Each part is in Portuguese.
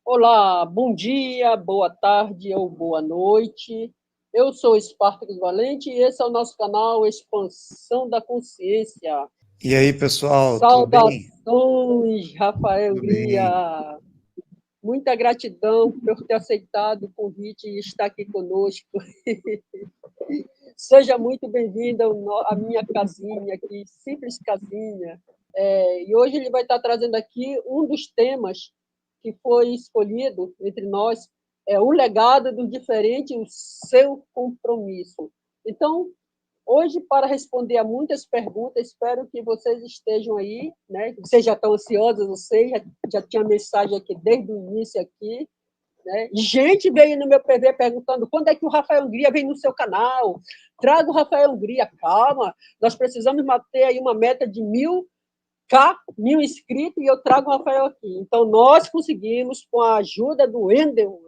Olá, bom dia, boa tarde ou boa noite. Eu sou Espartacus Valente e esse é o nosso canal Expansão da Consciência. E aí, pessoal, tudo bem? Saudações, Rafael Tudo bem. Gria. Muita gratidão por ter aceitado o convite e estar aqui conosco. Seja muito bem-vindo à minha casinha aqui, simples casinha. E hoje ele vai estar trazendo aqui um dos temas que foi escolhido entre nós, é o legado do diferente, o seu compromisso. Então, hoje, para responder a muitas perguntas, espero que vocês estejam aí, né? Vocês já estão ansiosos, eu sei, já tinha mensagem aqui desde o início aqui, né? Gente veio no meu PV perguntando quando é que o Rafael Hungria vem no seu canal. Traga o Rafael Hungria, calma. Nós precisamos manter aí uma meta de 1.000 inscritos e eu trago o Rafael aqui. Então, nós conseguimos, com a ajuda do Wendel,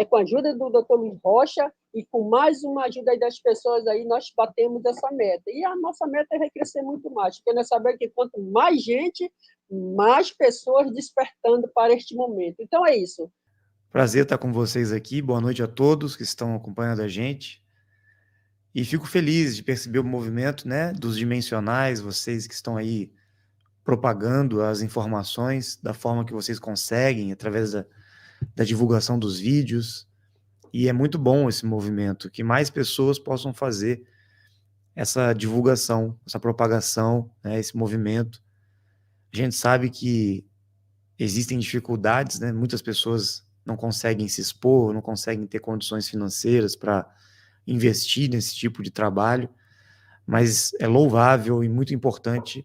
com a ajuda do Dr. Luiz Rocha e com mais uma ajuda aí das pessoas aí, nós batemos essa meta. E a nossa meta é crescer muito mais, porque nós sabemos que quanto mais gente, mais pessoas despertando para este momento. Então, é isso. Prazer estar com vocês aqui. Boa noite a todos que estão acompanhando a gente. E fico feliz de perceber o movimento, né, dos dimensionais, vocês que estão aí propagando as informações da forma que vocês conseguem, através da divulgação dos vídeos. E é muito bom esse movimento, que mais pessoas possam fazer essa divulgação, essa propagação, né, esse movimento. A gente sabe que existem dificuldades, né? Muitas pessoas não conseguem se expor, não conseguem ter condições financeiras para investir nesse tipo de trabalho, mas é louvável e muito importante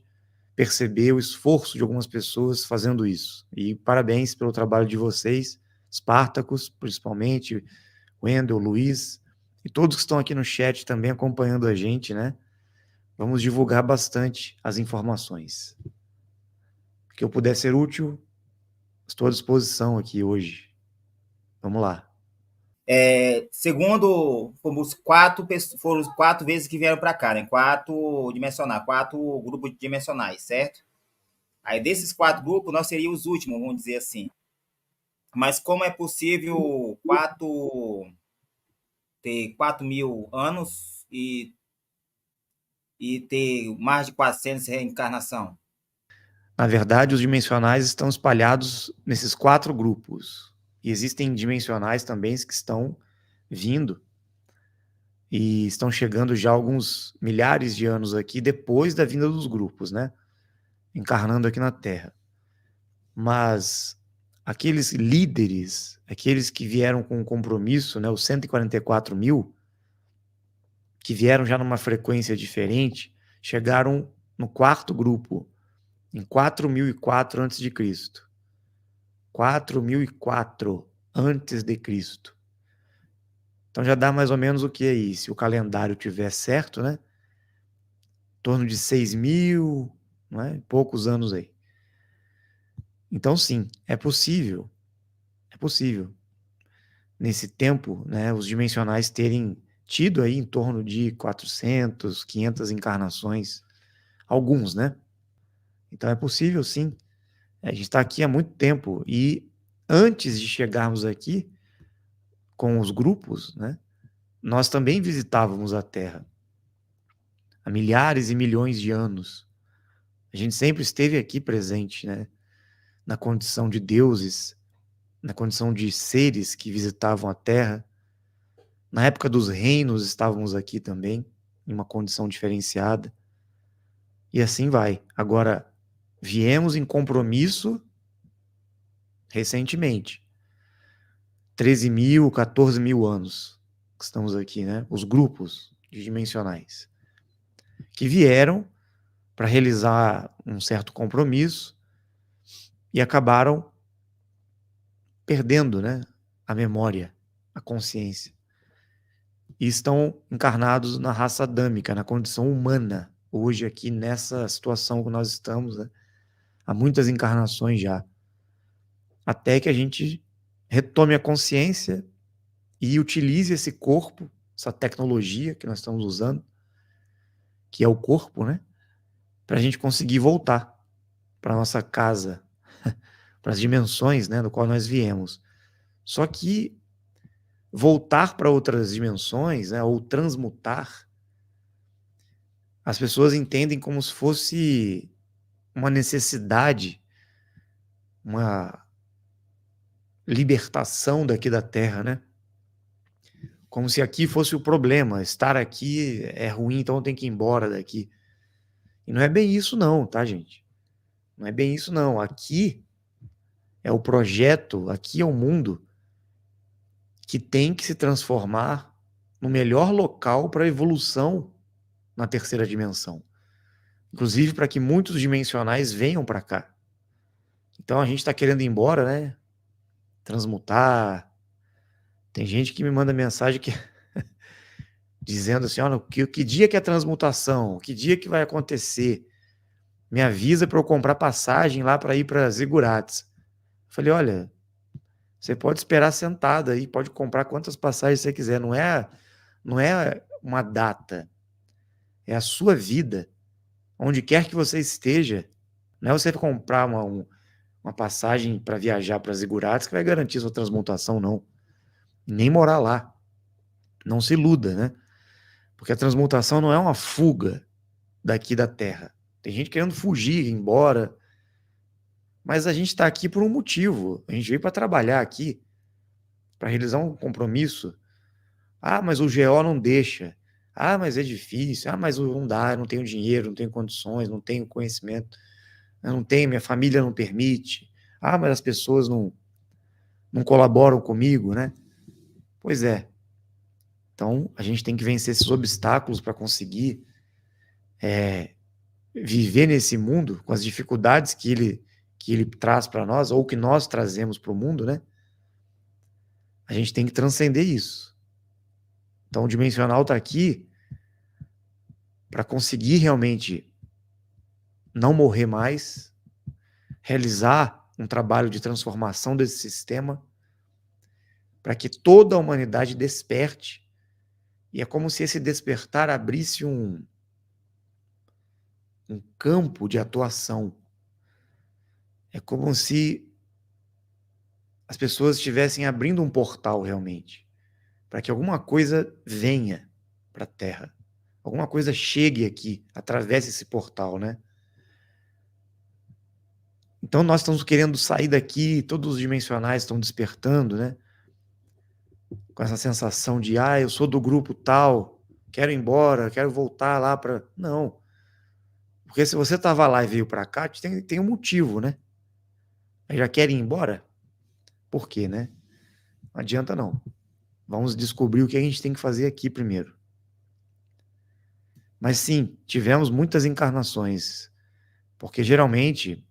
perceber o esforço de algumas pessoas fazendo isso. E parabéns pelo trabalho de vocês, Spartacus, principalmente, Wendel, Luiz, e todos que estão aqui no chat também acompanhando a gente, né? Vamos divulgar bastante as informações. Que eu puder ser útil, estou à disposição aqui hoje. Vamos lá. Segundo, foram os 4 vezes que vieram para cá, né? 4 dimensionais, certo? Aí desses 4 grupos, nós seríamos os últimos, vamos dizer assim. Mas como é possível ter 4.000 anos e ter mais de 400 reencarnação? Na verdade, os dimensionais estão espalhados nesses 4 grupos. E existem dimensionais também que estão vindo e estão chegando já alguns milhares de anos aqui depois da vinda dos grupos, né? Encarnando aqui na Terra. Mas aqueles líderes, aqueles que vieram com um compromisso, né, os 144 mil, que vieram já numa frequência diferente, chegaram no 4º grupo, em 4004 a.C. 4004 antes de Cristo. Então já dá mais ou menos o que aí, se o calendário tiver certo, né? Em torno de 6.000, né? Poucos anos aí. Então sim, é possível. É possível. Nesse tempo, né, os dimensionais terem tido aí em torno de 400, 500 encarnações. Alguns, né? Então é possível sim. A gente está aqui há muito tempo e antes de chegarmos aqui com os grupos, né, nós também visitávamos a Terra há milhares e milhões de anos. A gente sempre esteve aqui presente, né, na condição de deuses, na condição de seres que visitavam a Terra. Na época dos reinos estávamos aqui também, em uma condição diferenciada. E assim vai. Agora, viemos em compromisso recentemente. 13.000, 14.000 anos que estamos aqui, né? Os grupos dimensionais que vieram para realizar um certo compromisso e acabaram perdendo, né, a memória, a consciência. E estão encarnados na raça adâmica, na condição humana, hoje aqui nessa situação que nós estamos, né, há muitas encarnações já, até que a gente retome a consciência e utilize esse corpo, essa tecnologia que nós estamos usando, que é o corpo, né, para a gente conseguir voltar para nossa casa, para as dimensões, né, do qual nós viemos. Só que voltar para outras dimensões, né, ou transmutar, as pessoas entendem como se fosse uma necessidade, uma libertação daqui da Terra, né? Como se aqui fosse o problema, estar aqui é ruim, então tem que ir embora daqui. E não é bem isso não, tá, gente? Não é bem isso não. Aqui é o projeto, aqui é o mundo que tem que se transformar no melhor local para a evolução na terceira dimensão. Inclusive para que muitos dimensionais venham para cá. Então a gente está querendo ir embora, né? Transmutar. Tem gente que me manda mensagem que dizendo assim, olha, que dia que é a transmutação? Que dia que vai acontecer? Me avisa para eu comprar passagem lá para ir para Zigurates. Falei, olha, você pode esperar sentado aí, pode comprar quantas passagens você quiser. Não é uma data, é a sua vida. Onde quer que você esteja, não é você comprar uma passagem para viajar para Zigurates que vai garantir sua transmutação, não. Nem morar lá. Não se iluda, né? Porque a transmutação não é uma fuga daqui da Terra. Tem gente querendo fugir, ir embora. Mas a gente está aqui por um motivo. A gente veio para trabalhar aqui, para realizar um compromisso. Ah, mas o GO não deixa. Ah, mas é difícil. Ah, mas não dá, eu não tenho dinheiro, não tenho condições, não tenho conhecimento. Eu não tenho, minha família não permite. Ah, mas as pessoas não colaboram comigo, né? Pois é. Então, a gente tem que vencer esses obstáculos para conseguir viver nesse mundo com as dificuldades que ele traz para nós, ou que nós trazemos para o mundo, né? A gente tem que transcender isso. Então, o dimensional está aqui para conseguir realmente não morrer mais, realizar um trabalho de transformação desse sistema, para que toda a humanidade desperte. E é como se esse despertar abrisse um campo de atuação. É como se as pessoas estivessem abrindo um portal realmente, para que alguma coisa venha para a Terra. Alguma coisa chegue aqui, atravesse esse portal, né? Então nós estamos querendo sair daqui, todos os dimensionais estão despertando, né? Com essa sensação de, eu sou do grupo tal, quero ir embora, quero voltar lá para... Não. Porque se você estava lá e veio para cá, tem um motivo, né? Aí já quer ir embora? Por quê, né? Não adianta não. Vamos descobrir o que a gente tem que fazer aqui primeiro. Mas sim, tivemos muitas encarnações, porque geralmente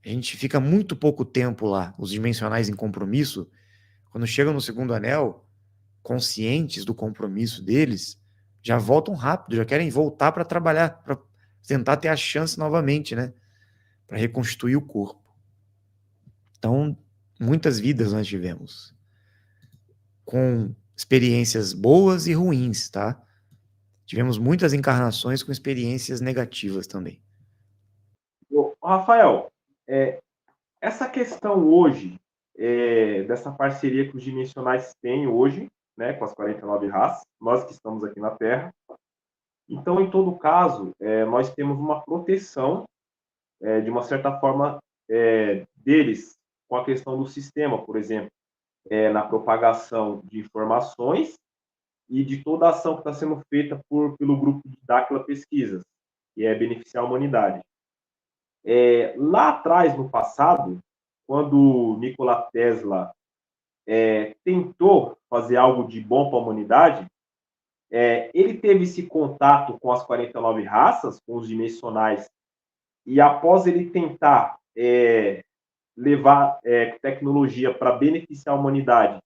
a gente fica muito pouco tempo lá, os dimensionais em compromisso, quando chegam no segundo anel, conscientes do compromisso deles, já voltam rápido, já querem voltar para trabalhar, para tentar ter a chance novamente, né? Para reconstituir o corpo. Então, muitas vidas nós tivemos, com experiências boas e ruins, tá? Tivemos muitas encarnações com experiências negativas também. Rafael, essa questão hoje, dessa parceria que os dimensionais têm hoje, né, com as 49 raças, nós que estamos aqui na Terra. Então, em todo caso, nós temos uma proteção, de uma certa forma, deles, com a questão do sistema, por exemplo, na propagação de informações e de toda a ação que está sendo feita pelo grupo de Dáquila Pesquisas, que é beneficiar a humanidade. Lá atrás, no passado, quando Nikola Tesla tentou fazer algo de bom para a humanidade, ele teve esse contato com as 49 raças, com os dimensionais, e após ele tentar levar tecnologia para beneficiar a humanidade,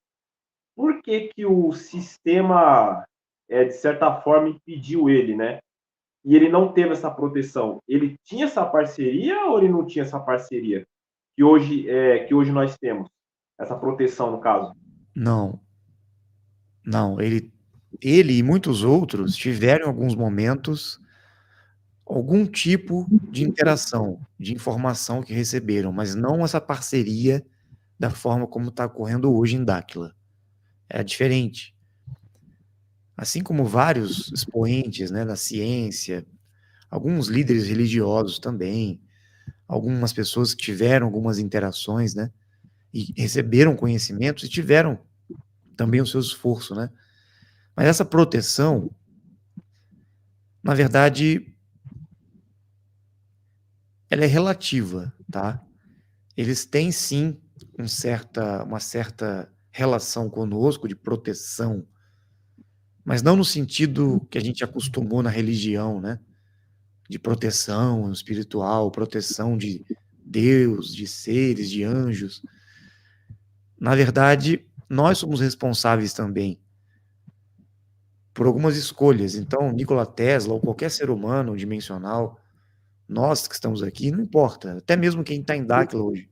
por que o sistema, de certa forma, impediu ele, né? E ele não teve essa proteção. Ele tinha essa parceria ou ele não tinha essa parceria? Que hoje nós temos. Essa proteção, no caso. Não. Ele e muitos outros tiveram alguns momentos algum tipo de interação, de informação que receberam, mas não essa parceria da forma como está ocorrendo hoje em Dáquila. É diferente. Assim como vários expoentes, né, da ciência, alguns líderes religiosos também, algumas pessoas que tiveram algumas interações, né, e receberam conhecimentos e tiveram também o seu esforço, né? Mas essa proteção, na verdade, ela é relativa, tá? Eles têm sim uma certa relação conosco de proteção, mas não no sentido que a gente acostumou na religião, né? De proteção espiritual, proteção de Deus, de seres, de anjos. Na verdade, nós somos responsáveis também por algumas escolhas. Então, Nikola Tesla ou qualquer ser humano dimensional, nós que estamos aqui, não importa. Até mesmo quem está em Dáquila hoje,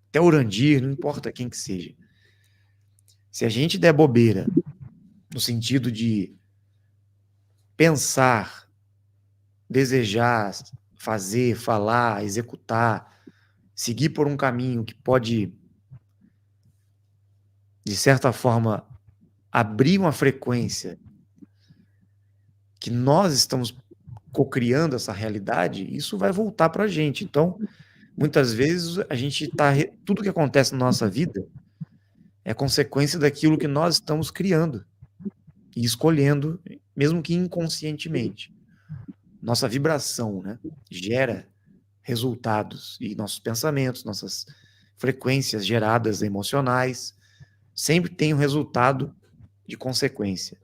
até Urandir, não importa quem que seja. Se a gente der bobeira, no sentido de pensar, desejar, fazer, falar, executar, seguir por um caminho que pode, de certa forma, abrir uma frequência que nós estamos cocriando essa realidade, isso vai voltar para a gente. Então, muitas vezes, a gente está... Tudo que acontece na nossa vida é consequência daquilo que nós estamos criando e escolhendo, mesmo que inconscientemente. Nossa vibração, né, gera resultados, e nossos pensamentos, nossas frequências geradas emocionais, sempre tem um resultado de consequência.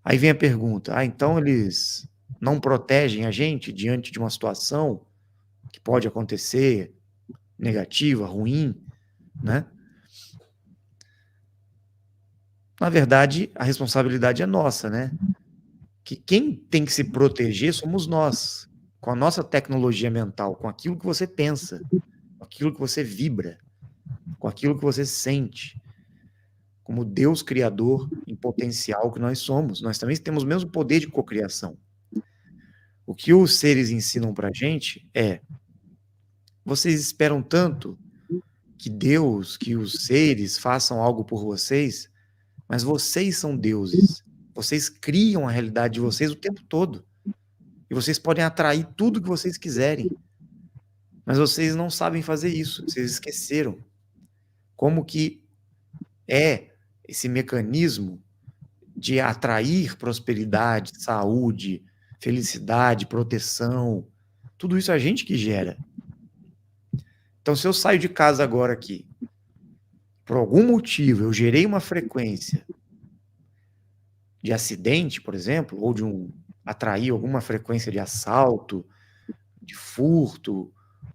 Aí vem a pergunta, então eles não protegem a gente diante de uma situação que pode acontecer, negativa, ruim, né? Na verdade, a responsabilidade é nossa, né? Que quem tem que se proteger somos nós, com a nossa tecnologia mental, com aquilo que você pensa, com aquilo que você vibra, com aquilo que você sente, como Deus criador em potencial que nós somos. Nós também temos o mesmo poder de cocriação. O que os seres ensinam pra gente é: vocês esperam tanto que Deus, que os seres façam algo por vocês, mas vocês são deuses. Vocês criam a realidade de vocês o tempo todo. E vocês podem atrair tudo que vocês quiserem. Mas vocês não sabem fazer isso. Vocês esqueceram. Como que é esse mecanismo de atrair prosperidade, saúde, felicidade, proteção. Tudo isso é a gente que gera. Então, se eu saio de casa agora aqui, por algum motivo eu gerei uma frequência de acidente, por exemplo, ou de atrair alguma frequência de assalto, de furto,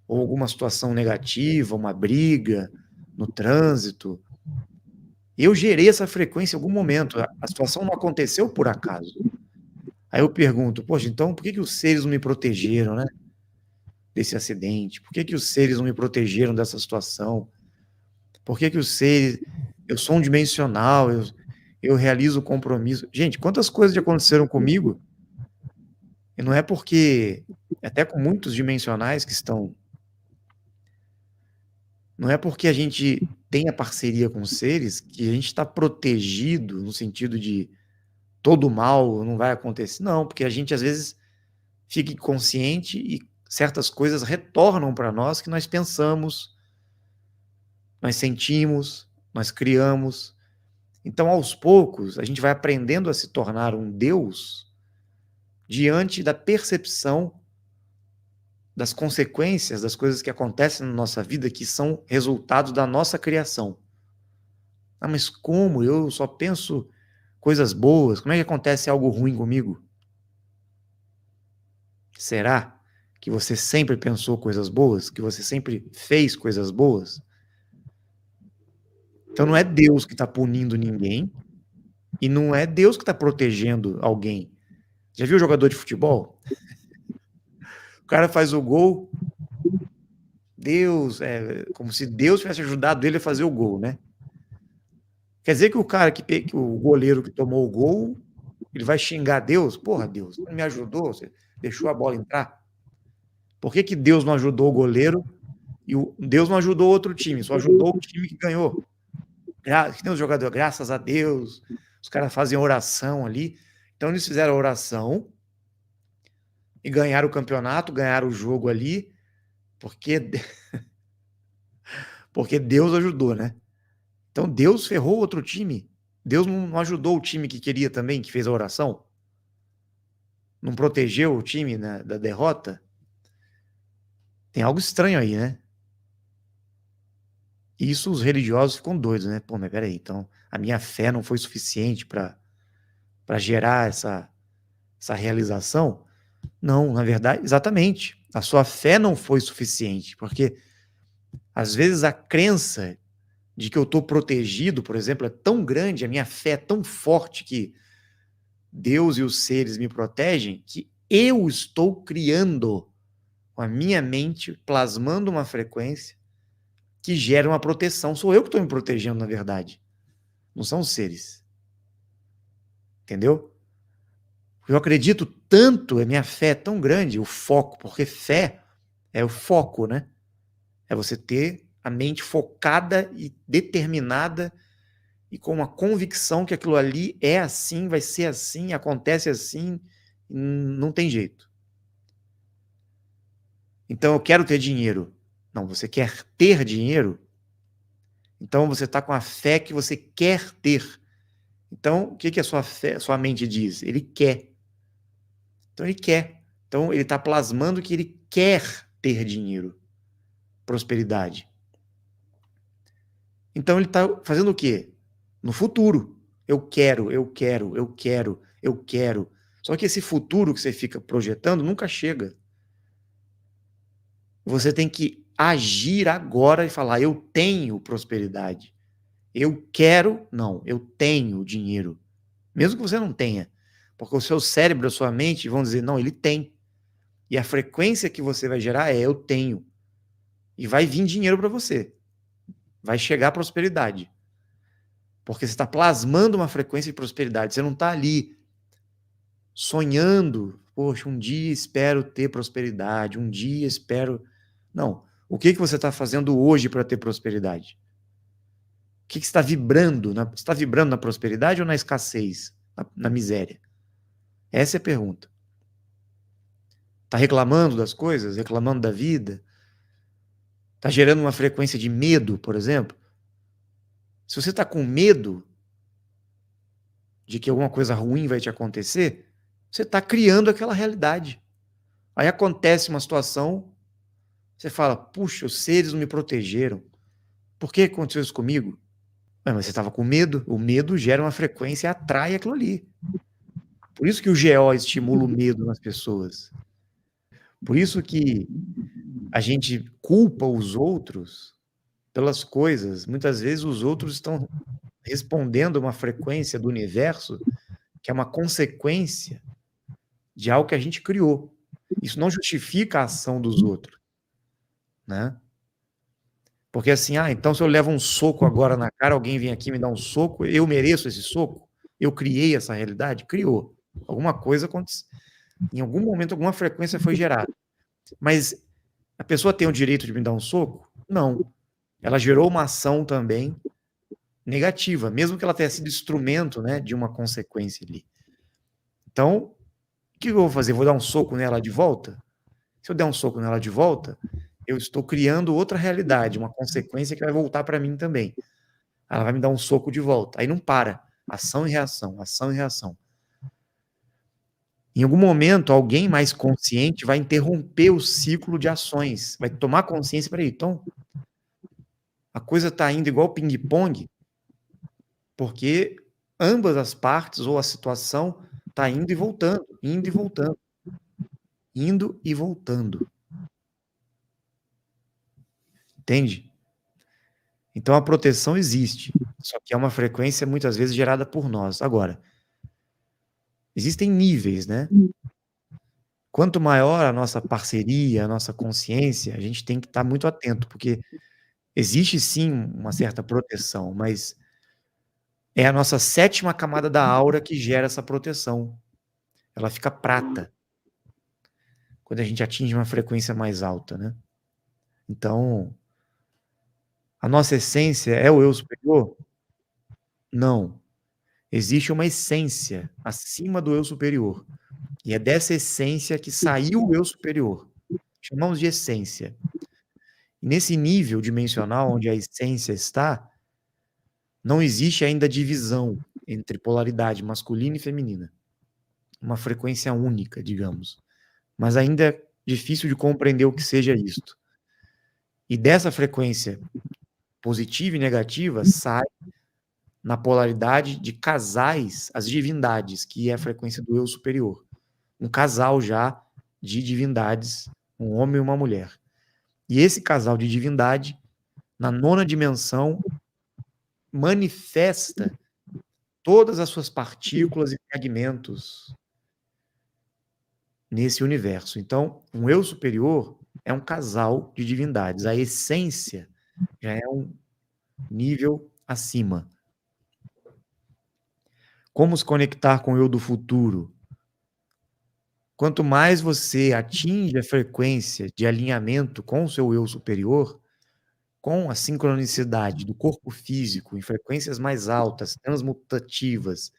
ou alguma situação negativa, uma briga no trânsito, eu gerei essa frequência em algum momento. A situação não aconteceu por acaso. Aí eu pergunto, poxa, então por que os seres não me protegeram, né? Desse acidente? Por que os seres não me protegeram dessa situação? Por que os seres... Eu sou um dimensional, eu realizo compromisso. Gente, quantas coisas já aconteceram comigo? E não é porque... Até com muitos dimensionais que estão... Não é porque a gente tem a parceria com os seres que a gente está protegido no sentido de todo mal não vai acontecer. Não, porque a gente às vezes fica inconsciente e certas coisas retornam para nós que nós pensamos, nós sentimos, nós criamos. Então, aos poucos, a gente vai aprendendo a se tornar um Deus diante da percepção das consequências das coisas que acontecem na nossa vida, que são resultados da nossa criação. Ah, mas como? Eu só penso coisas boas. Como é que acontece algo ruim comigo? Será que você sempre pensou coisas boas? Que você sempre fez coisas boas? Então não é Deus que está punindo ninguém e não é Deus que está protegendo alguém. Já viu jogador de futebol? O cara faz o gol, Deus, como se Deus tivesse ajudado ele a fazer o gol, né? Quer dizer que o cara que o goleiro que tomou o gol, ele vai xingar Deus? Porra, Deus, não me ajudou? deixou a bola entrar? Por que Deus não ajudou o goleiro e Deus não ajudou outro time, só ajudou o time que ganhou? Que tem os jogadores, graças a Deus, os caras fazem oração ali. Então eles fizeram a oração e ganharam o campeonato, ganharam o jogo ali, porque Deus ajudou, né? Então Deus ferrou outro time. Deus não ajudou o time que queria também, que fez a oração? Não protegeu o time, né, da derrota? Tem algo estranho aí, né? E isso os religiosos ficam doidos, né? Pô, mas peraí, então a minha fé não foi suficiente para gerar essa realização? Não, na verdade, exatamente. A sua fé não foi suficiente, porque às vezes a crença de que eu estou protegido, por exemplo, é tão grande, a minha fé é tão forte que Deus e os seres me protegem, que eu estou criando com a minha mente, plasmando uma frequência que gera uma proteção. Sou eu que estou me protegendo, na verdade. Não são os seres. Entendeu? Eu acredito tanto, a minha fé é tão grande, o foco, porque fé é o foco, né? É você ter a mente focada e determinada e com uma convicção que aquilo ali é assim, vai ser assim, acontece assim, não tem jeito. Então eu quero ter dinheiro. Não, você quer ter dinheiro? Então você está com a fé que você quer ter. Então, o que a sua mente diz? Ele quer. Então ele quer. Então ele está plasmando que ele quer ter dinheiro, prosperidade. Então ele está fazendo o quê? No futuro. Eu quero, eu quero, eu quero, eu quero. Só que esse futuro que você fica projetando nunca chega. Você tem que agir agora e falar: eu tenho prosperidade. Eu quero, não, eu tenho dinheiro. Mesmo que você não tenha. Porque o seu cérebro, a sua mente vão dizer: não, ele tem. E a frequência que você vai gerar é: eu tenho. E vai vir dinheiro para você. Vai chegar a prosperidade. Porque você está plasmando uma frequência de prosperidade. Você não está ali sonhando, poxa, um dia espero ter prosperidade, um dia espero... Não. O que você está fazendo hoje para ter prosperidade? O que você está vibrando? Você está vibrando na prosperidade ou na escassez, na miséria? Essa é a pergunta. Está reclamando das coisas? Reclamando da vida? Está gerando uma frequência de medo, por exemplo? Se você está com medo de que alguma coisa ruim vai te acontecer, você está criando aquela realidade. Aí acontece uma situação, você fala: puxa, os seres não me protegeram. Por que aconteceu isso comigo? Mas você estava com medo. O medo gera uma frequência e atrai aquilo ali. Por isso que o GO estimula o medo nas pessoas. Por isso que a gente culpa os outros pelas coisas. Muitas vezes os outros estão respondendo a uma frequência do universo que é uma consequência de algo que a gente criou. Isso não justifica a ação dos outros, né? Porque assim, então se eu levo um soco agora na cara, alguém vem aqui me dar um soco, eu mereço esse soco? Eu criei essa realidade? Criou. Alguma coisa aconteceu. Em algum momento, alguma frequência foi gerada. Mas a pessoa tem o direito de me dar um soco? Não. Ela gerou uma ação também negativa, mesmo que ela tenha sido instrumento, né, de uma consequência ali. Então, o que eu vou fazer? Vou dar um soco nela de volta? Se eu der um soco nela de volta, eu estou criando outra realidade, uma consequência que vai voltar para mim também. Ela vai me dar um soco de volta. Aí não para. Ação e reação, ação e reação. Em algum momento, alguém mais consciente vai interromper o ciclo de ações, vai tomar consciência, peraí, então, a coisa está indo igual ping-pong, porque ambas as partes ou a situação está indo e voltando, indo e voltando, indo e voltando. Entende? Então a proteção existe, só que é uma frequência muitas vezes gerada por nós. Agora, existem níveis, né? Quanto maior a nossa parceria, a nossa consciência, a gente tem que estar muito atento, porque existe sim uma certa proteção, mas é a nossa 7ª camada da aura que gera essa proteção. Ela fica prata. quando a gente atinge uma frequência mais alta, né? Então, a nossa essência é o eu superior? Não. Existe uma essência acima do eu superior. E é dessa essência que saiu o eu superior. Chamamos de essência. E nesse nível dimensional onde a essência está, não existe ainda divisão entre polaridade masculina e feminina. Uma frequência única, digamos. Mas ainda é difícil de compreender o que seja isto. E dessa frequência positiva e negativa sai na polaridade de casais as divindades, que é a frequência do eu superior. Um casal já de divindades, um homem e uma mulher. E esse casal de divindade, na 9ª dimensão, manifesta todas as suas partículas e fragmentos nesse universo. Então, um eu superior é um casal de divindades. A essência já é um nível acima. Como se conectar com o eu do futuro? Quanto mais você atinge a frequência de alinhamento com o seu eu superior, com a sincronicidade do corpo físico em frequências mais altas, transmutativas,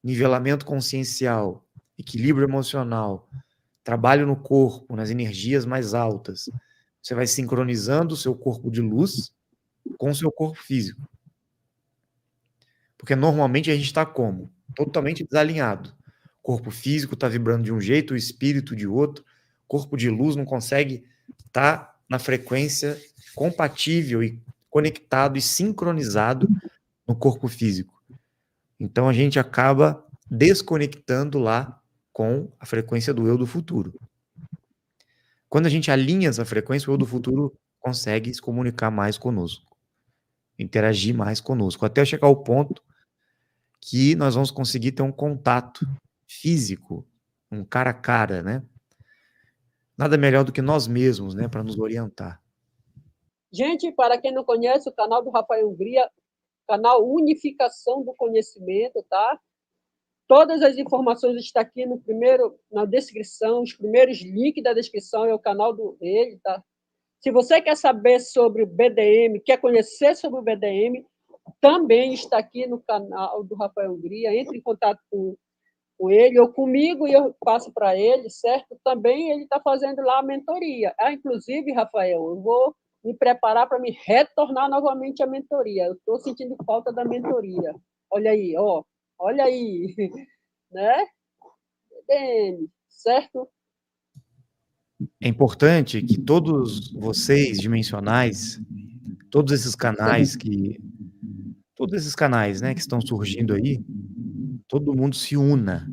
nivelamento consciencial, equilíbrio emocional, trabalho no corpo, nas energias mais altas, você vai sincronizando o seu corpo de luz com o seu corpo físico. Porque normalmente a gente está como? Totalmente desalinhado. O corpo físico está vibrando de um jeito, o espírito de outro. O corpo de luz não consegue estar na frequência compatível e conectado e sincronizado no corpo físico. Então a gente acaba desconectando lá com a frequência do eu do futuro. Quando a gente alinha essa frequência, o eu do futuro consegue se comunicar mais conosco, interagir mais conosco, até chegar ao ponto que nós vamos conseguir ter um contato físico, um cara a cara, né? Nada melhor do que nós mesmos, né, para nos orientar. Gente, para quem não conhece, o canal do Rafael Hungria, canal Unificação do Conhecimento, tá? Todas as informações estão aqui na descrição, os primeiros links da descrição é o canal dele, tá? Se você quer saber sobre o BDM, quer conhecer sobre o BDM, também está aqui no canal do Rafael Hungria. Entre em contato com ele ou comigo e eu passo para ele, certo? Também ele está fazendo lá a mentoria. Inclusive, Rafael, eu vou me preparar para me retornar novamente à mentoria. Eu estou sentindo falta da mentoria. Olha aí, ó. Olha aí, né? Certo? É importante que todos vocês dimensionais, todos esses canais, né, que estão surgindo aí, todo mundo se una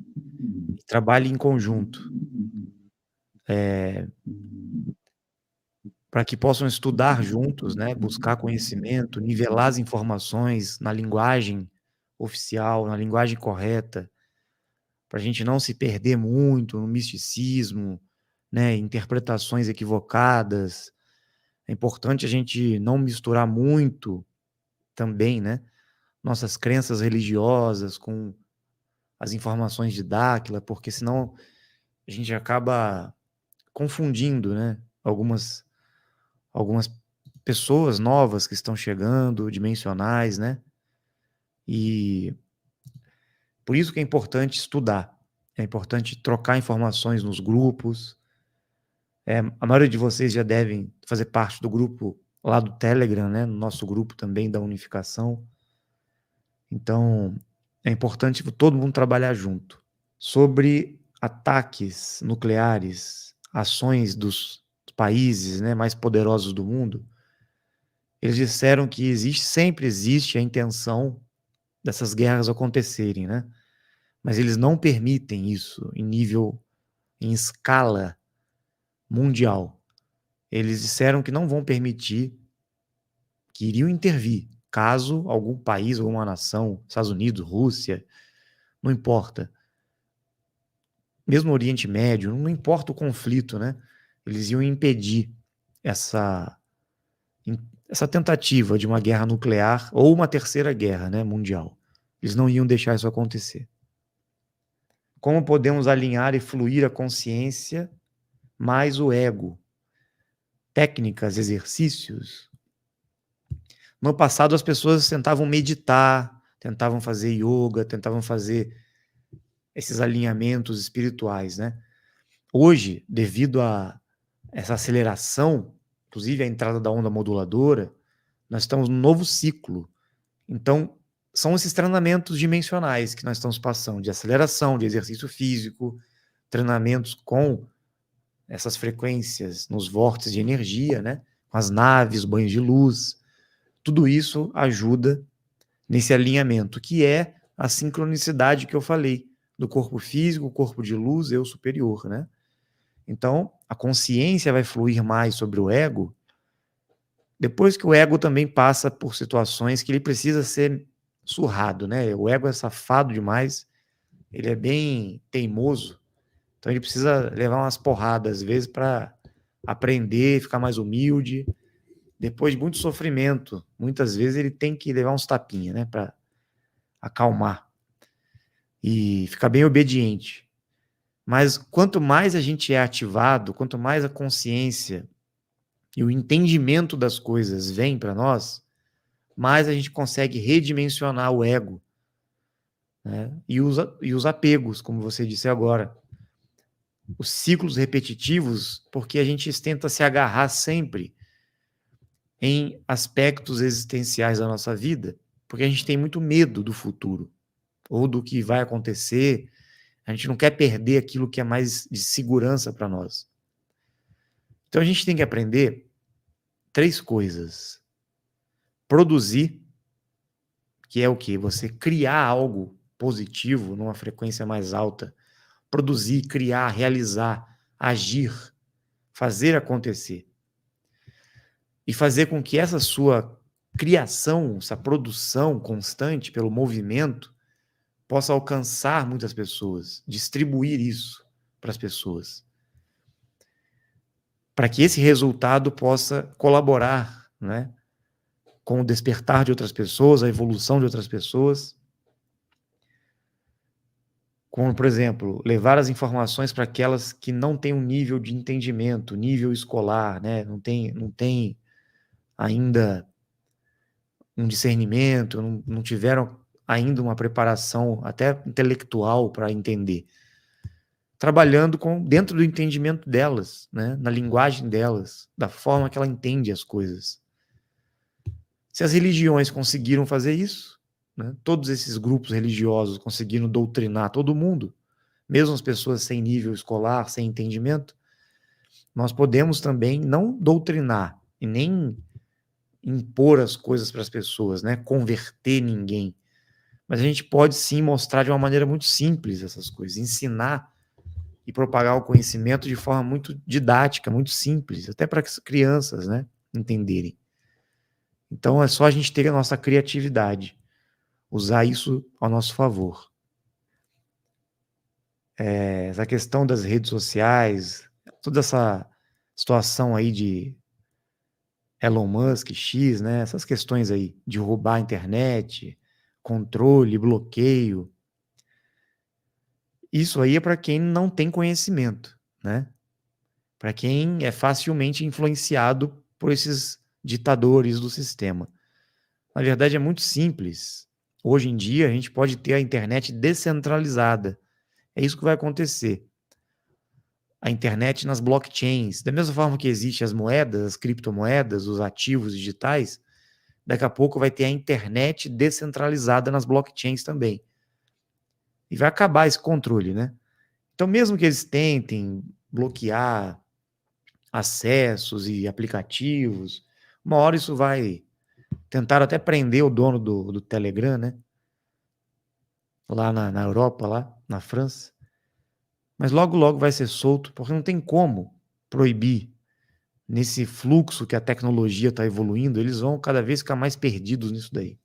e trabalhe em conjunto, para que possam estudar juntos, né, buscar conhecimento, nivelar as informações na linguagem oficial, na linguagem correta, para a gente não se perder muito no misticismo, né, interpretações equivocadas. É importante a gente não misturar muito também, né, nossas crenças religiosas com as informações de Dáquila, porque senão a gente acaba confundindo, né, algumas pessoas novas que estão chegando, dimensionais, né, e por isso que é importante estudar, é importante trocar informações nos grupos. A maioria de vocês já devem fazer parte do grupo lá do Telegram, né, no nosso grupo também da unificação. Então, é importante todo mundo trabalhar junto. Sobre ataques nucleares, ações dos países, né, mais poderosos do mundo, eles disseram que sempre existe a intenção dessas guerras acontecerem, né? Mas eles não permitem isso em escala mundial. Eles disseram que não vão permitir, que iriam intervir, caso algum país, alguma nação, Estados Unidos, Rússia, não importa, mesmo Oriente Médio, não importa o conflito, né? Eles iam impedir essa tentativa de uma guerra nuclear ou uma terceira guerra, né, mundial. Eles não iam deixar isso acontecer. Como podemos alinhar e fluir a consciência mais o ego. Técnicas, exercícios. No passado, as pessoas tentavam meditar, tentavam fazer yoga, tentavam fazer esses alinhamentos espirituais, né? Hoje, devido a essa aceleração, inclusive a entrada da onda moduladora, nós estamos num novo ciclo. Então, são esses treinamentos dimensionais que nós estamos passando, de aceleração, de exercício físico, treinamentos com essas frequências nos vórtices de energia, né? Com as naves, banhos de luz. Tudo isso ajuda nesse alinhamento, que é a sincronicidade que eu falei, do corpo físico, corpo de luz, eu superior, né? Então, a consciência vai fluir mais sobre o ego, depois que o ego também passa por situações que ele precisa ser surrado, né? O ego é safado demais, ele é bem teimoso, então ele precisa levar umas porradas, às vezes, para aprender, ficar mais humilde. Depois de muito sofrimento, muitas vezes ele tem que levar uns tapinhas, né? Para acalmar e ficar bem obediente. Mas quanto mais a gente é ativado, quanto mais a consciência e o entendimento das coisas vem para nós, mais a gente consegue redimensionar o ego, né? E os apegos, como você disse agora. Os ciclos repetitivos, porque a gente tenta se agarrar sempre em aspectos existenciais da nossa vida, porque a gente tem muito medo do futuro, ou do que vai acontecer. A gente não quer perder aquilo que é mais de segurança para nós. Então a gente tem que aprender 3 coisas. Produzir, que é o quê? Você criar algo positivo numa frequência mais alta. Produzir, criar, realizar, agir, fazer acontecer. E fazer com que essa sua criação, essa produção constante pelo movimento, possa alcançar muitas pessoas, distribuir isso para as pessoas. Para que esse resultado possa colaborar, né, com o despertar de outras pessoas, a evolução de outras pessoas. Como, por exemplo, levar as informações para aquelas que não têm um nível de entendimento, nível escolar, né, não tem ainda um discernimento, não tiveram ainda uma preparação até intelectual para entender. Trabalhando dentro do entendimento delas, né? Na linguagem delas, da forma que ela entende as coisas. Se as religiões conseguiram fazer isso, né? Todos esses grupos religiosos conseguiram doutrinar todo mundo, mesmo as pessoas sem nível escolar, sem entendimento, nós podemos também não doutrinar e nem impor as coisas para as pessoas, né? Converter ninguém. Mas a gente pode sim mostrar de uma maneira muito simples essas coisas, ensinar e propagar o conhecimento de forma muito didática, muito simples, até para as crianças, né, entenderem. Então é só a gente ter a nossa criatividade, usar isso ao nosso favor. Essa questão das redes sociais, toda essa situação aí de Elon Musk, X, né, essas questões aí de roubar a internet, controle, bloqueio, isso aí é para quem não tem conhecimento, né? Para quem é facilmente influenciado por esses ditadores do sistema. Na verdade, é muito simples. Hoje em dia, a gente pode ter a internet descentralizada. É isso que vai acontecer. A internet nas blockchains. Da mesma forma que existem as moedas, as criptomoedas, os ativos digitais, daqui a pouco vai ter a internet descentralizada nas blockchains também. E vai acabar esse controle, né? Então, mesmo que eles tentem bloquear acessos e aplicativos, uma hora isso vai... Tentaram até prender o dono do Telegram, né? Lá na Europa, lá na França. Mas logo, logo vai ser solto, porque não tem como proibir. Nesse fluxo que a tecnologia está evoluindo, eles vão cada vez ficar mais perdidos nisso daí.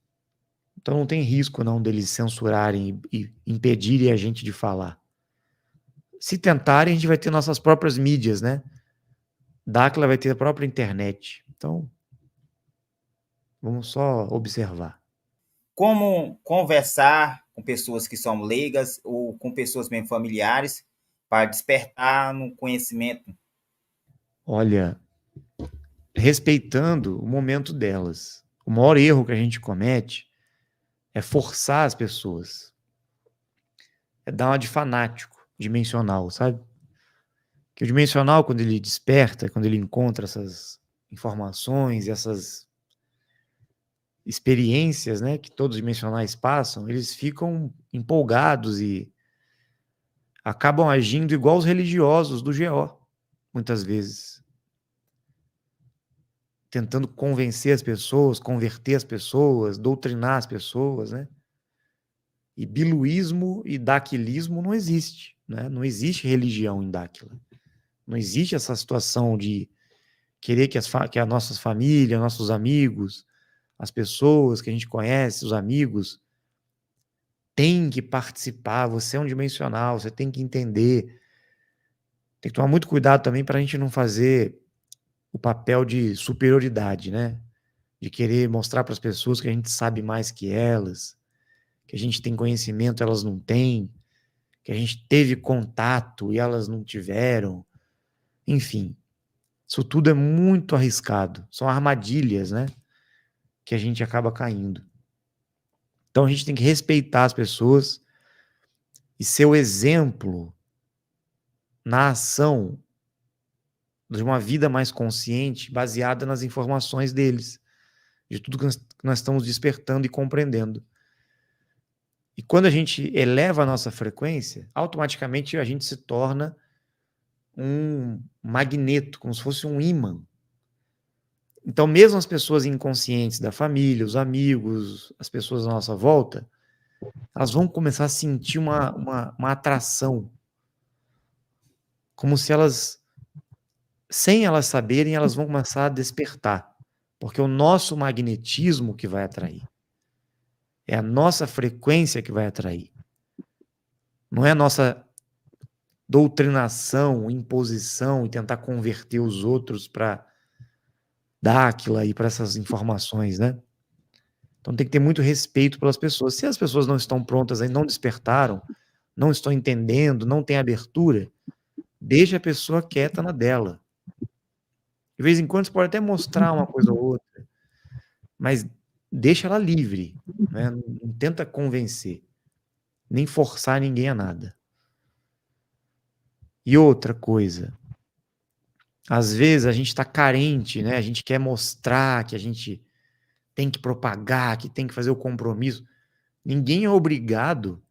Então não tem risco não deles censurarem e impedirem a gente de falar. Se tentarem, a gente vai ter nossas próprias mídias, né? Daquila vai ter a própria internet. Então, vamos só observar. Como conversar com pessoas que são leigas ou com pessoas bem familiares para despertar no conhecimento Olha, respeitando o momento delas. O maior erro que a gente comete é forçar as pessoas. É dar uma de fanático, dimensional, sabe? Que o dimensional, quando ele desperta, quando ele encontra essas informações, essas experiências, né, que todos os dimensionais passam, eles ficam empolgados e acabam agindo igual os religiosos do GO, muitas vezes. Tentando convencer as pessoas, converter as pessoas, doutrinar as pessoas, né? E biluísmo e daquilismo não existe, né? Não existe religião em Dáquila. Não existe essa situação de querer que as nossas famílias, nossos amigos, as pessoas que a gente conhece, os amigos, têm que participar. Você é um dimensional, você tem que entender. Tem que tomar muito cuidado também para a gente não fazer o papel de superioridade, né? De querer mostrar para as pessoas que a gente sabe mais que elas, que a gente tem conhecimento, elas não têm, que a gente teve contato e elas não tiveram. Enfim, isso tudo é muito arriscado. São armadilhas, né? Que a gente acaba caindo. Então a gente tem que respeitar as pessoas e ser o exemplo na ação de uma vida mais consciente, baseada nas informações deles, de tudo que nós estamos despertando e compreendendo. E quando a gente eleva a nossa frequência, automaticamente a gente se torna um magneto, como se fosse um ímã. Então, mesmo as pessoas inconscientes da família, os amigos, as pessoas à nossa volta, elas vão começar a sentir uma atração. Como se elas, sem elas saberem, elas vão começar a despertar. Porque é o nosso magnetismo que vai atrair. É a nossa frequência que vai atrair. Não é a nossa doutrinação, imposição e tentar converter os outros para dar aquilo aí, para essas informações, né? Então tem que ter muito respeito pelas pessoas. Se as pessoas não estão prontas, ainda não despertaram, não estão entendendo, não tem abertura, deixa a pessoa quieta na dela. De vez em quando você pode até mostrar uma coisa ou outra, mas deixa ela livre, né? Não tenta convencer, nem forçar ninguém a nada. E outra coisa, às vezes a gente está carente, né? A gente quer mostrar que a gente tem que propagar, que tem que fazer o compromisso. Ninguém é obrigado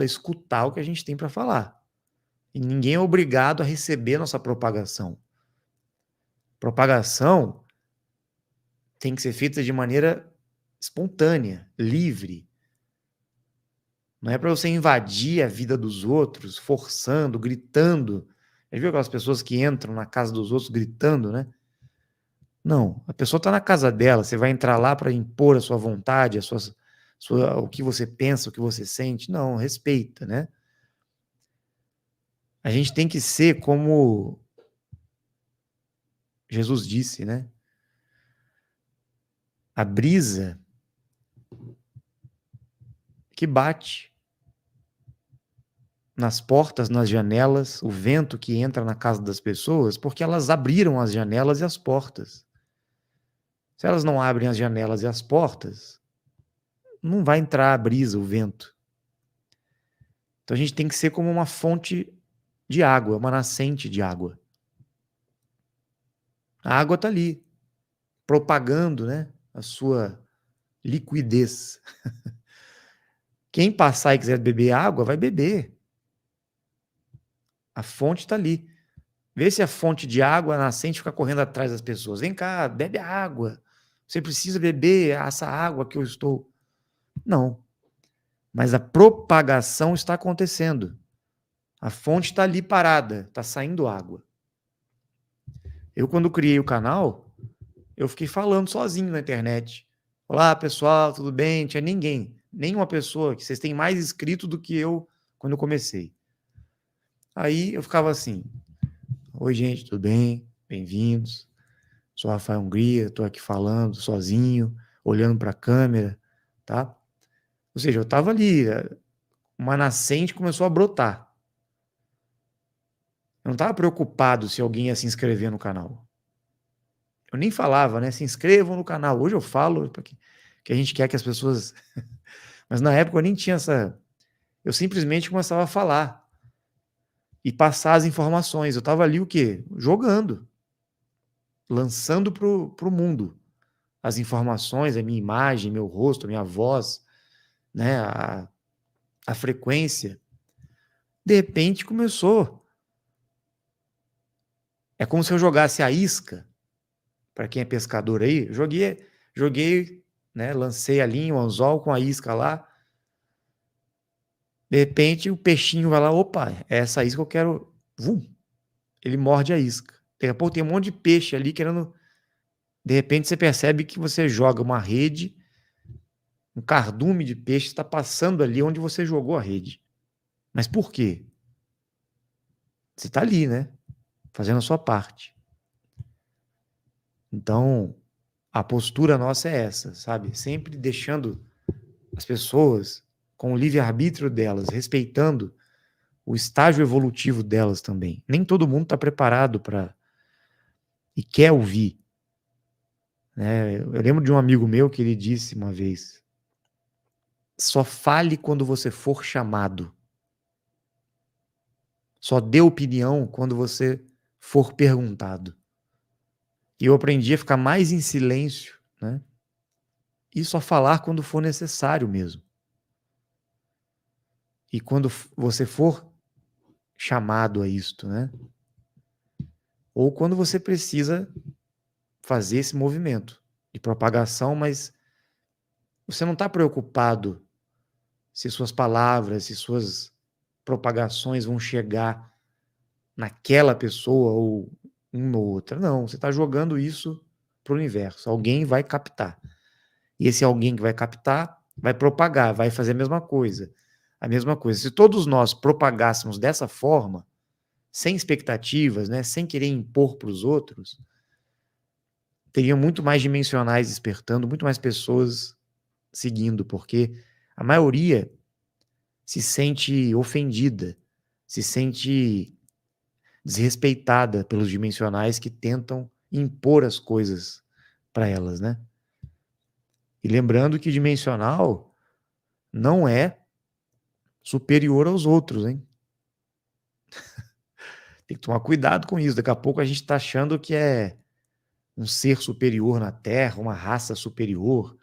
a escutar o que a gente tem para falar. E ninguém é obrigado a receber nossa propagação. Propagação tem que ser feita de maneira espontânea, livre. Não é para você invadir a vida dos outros, forçando, gritando. Já viu aquelas pessoas que entram na casa dos outros gritando, né? Não, a pessoa está na casa dela, você vai entrar lá para impor a sua vontade, o que você pensa, o que você sente. Não, respeita, né? A gente tem que ser como Jesus disse, né? A brisa que bate nas portas, nas janelas, o vento que entra na casa das pessoas, porque elas abriram as janelas e as portas. Se elas não abrem as janelas e as portas, não vai entrar a brisa, o vento. Então a gente tem que ser como uma fonte de água, uma nascente de água. A água está ali, propagando, né, a sua liquidez. Quem passar e quiser beber água, vai beber. A fonte está ali. Vê se a fonte de água nascente fica correndo atrás das pessoas. Vem cá, bebe a água. Você precisa beber essa água que eu estou... Não. Mas a propagação está acontecendo. A fonte está ali parada, está saindo água. Eu, quando criei o canal, eu fiquei falando sozinho na internet. Olá, pessoal, tudo bem? Não tinha ninguém. Nenhuma pessoa, que vocês têm mais inscrito do que eu quando eu comecei. Aí eu ficava assim: oi, gente, tudo bem? Bem-vindos. Sou Rafael Hungria, estou aqui falando sozinho, olhando para a câmera, tá? Ou seja, eu estava ali, uma nascente começou a brotar. Eu não estava preocupado se alguém ia se inscrever no canal. Eu nem falava, né? Se inscrevam no canal. Hoje eu falo que a gente quer que as pessoas... Mas na época eu nem tinha essa... Eu simplesmente começava a falar e passar as informações. Eu estava ali o quê? Jogando. Lançando pro mundo as informações, a minha imagem, meu rosto, a minha voz, né? A frequência. De repente começou. É como se eu jogasse a isca. Para quem é pescador aí, joguei, né? Lancei a linha, o anzol com a isca lá. De repente o peixinho vai lá, opa, é essa isca que eu quero. Vum, ele morde a isca. Daqui a pouco tem um monte de peixe ali querendo. De repente você percebe que você joga uma rede, um cardume de peixe está passando ali onde você jogou a rede. Mas por quê? Você está ali, né? Fazendo a sua parte. Então, a postura nossa é essa, sabe? Sempre deixando as pessoas com o livre-arbítrio delas, respeitando o estágio evolutivo delas também. Nem todo mundo está preparado para e quer ouvir. Né? Eu lembro de um amigo meu que ele disse uma vez: só fale quando você for chamado. Só dê opinião quando você for perguntado. E eu aprendi a ficar mais em silêncio, né? E só falar quando for necessário mesmo. E quando você for chamado a isto, né? Ou quando você precisa fazer esse movimento de propagação, mas você não está preocupado se suas palavras, se suas propagações vão chegar naquela pessoa ou uma ou outra. Não, você está jogando isso para o universo. Alguém vai captar. E esse alguém que vai captar vai propagar, vai fazer a mesma coisa. A mesma coisa. Se todos nós propagássemos dessa forma, sem expectativas, né, sem querer impor para os outros, teriam muito mais dimensionais despertando, muito mais pessoas seguindo, porque a maioria se sente ofendida, se sente desrespeitada pelos dimensionais que tentam impor as coisas para elas, né? E lembrando que o dimensional não é superior aos outros, hein? Tem que tomar cuidado com isso. Daqui a pouco a gente está achando que é um ser superior na Terra, uma raça superior.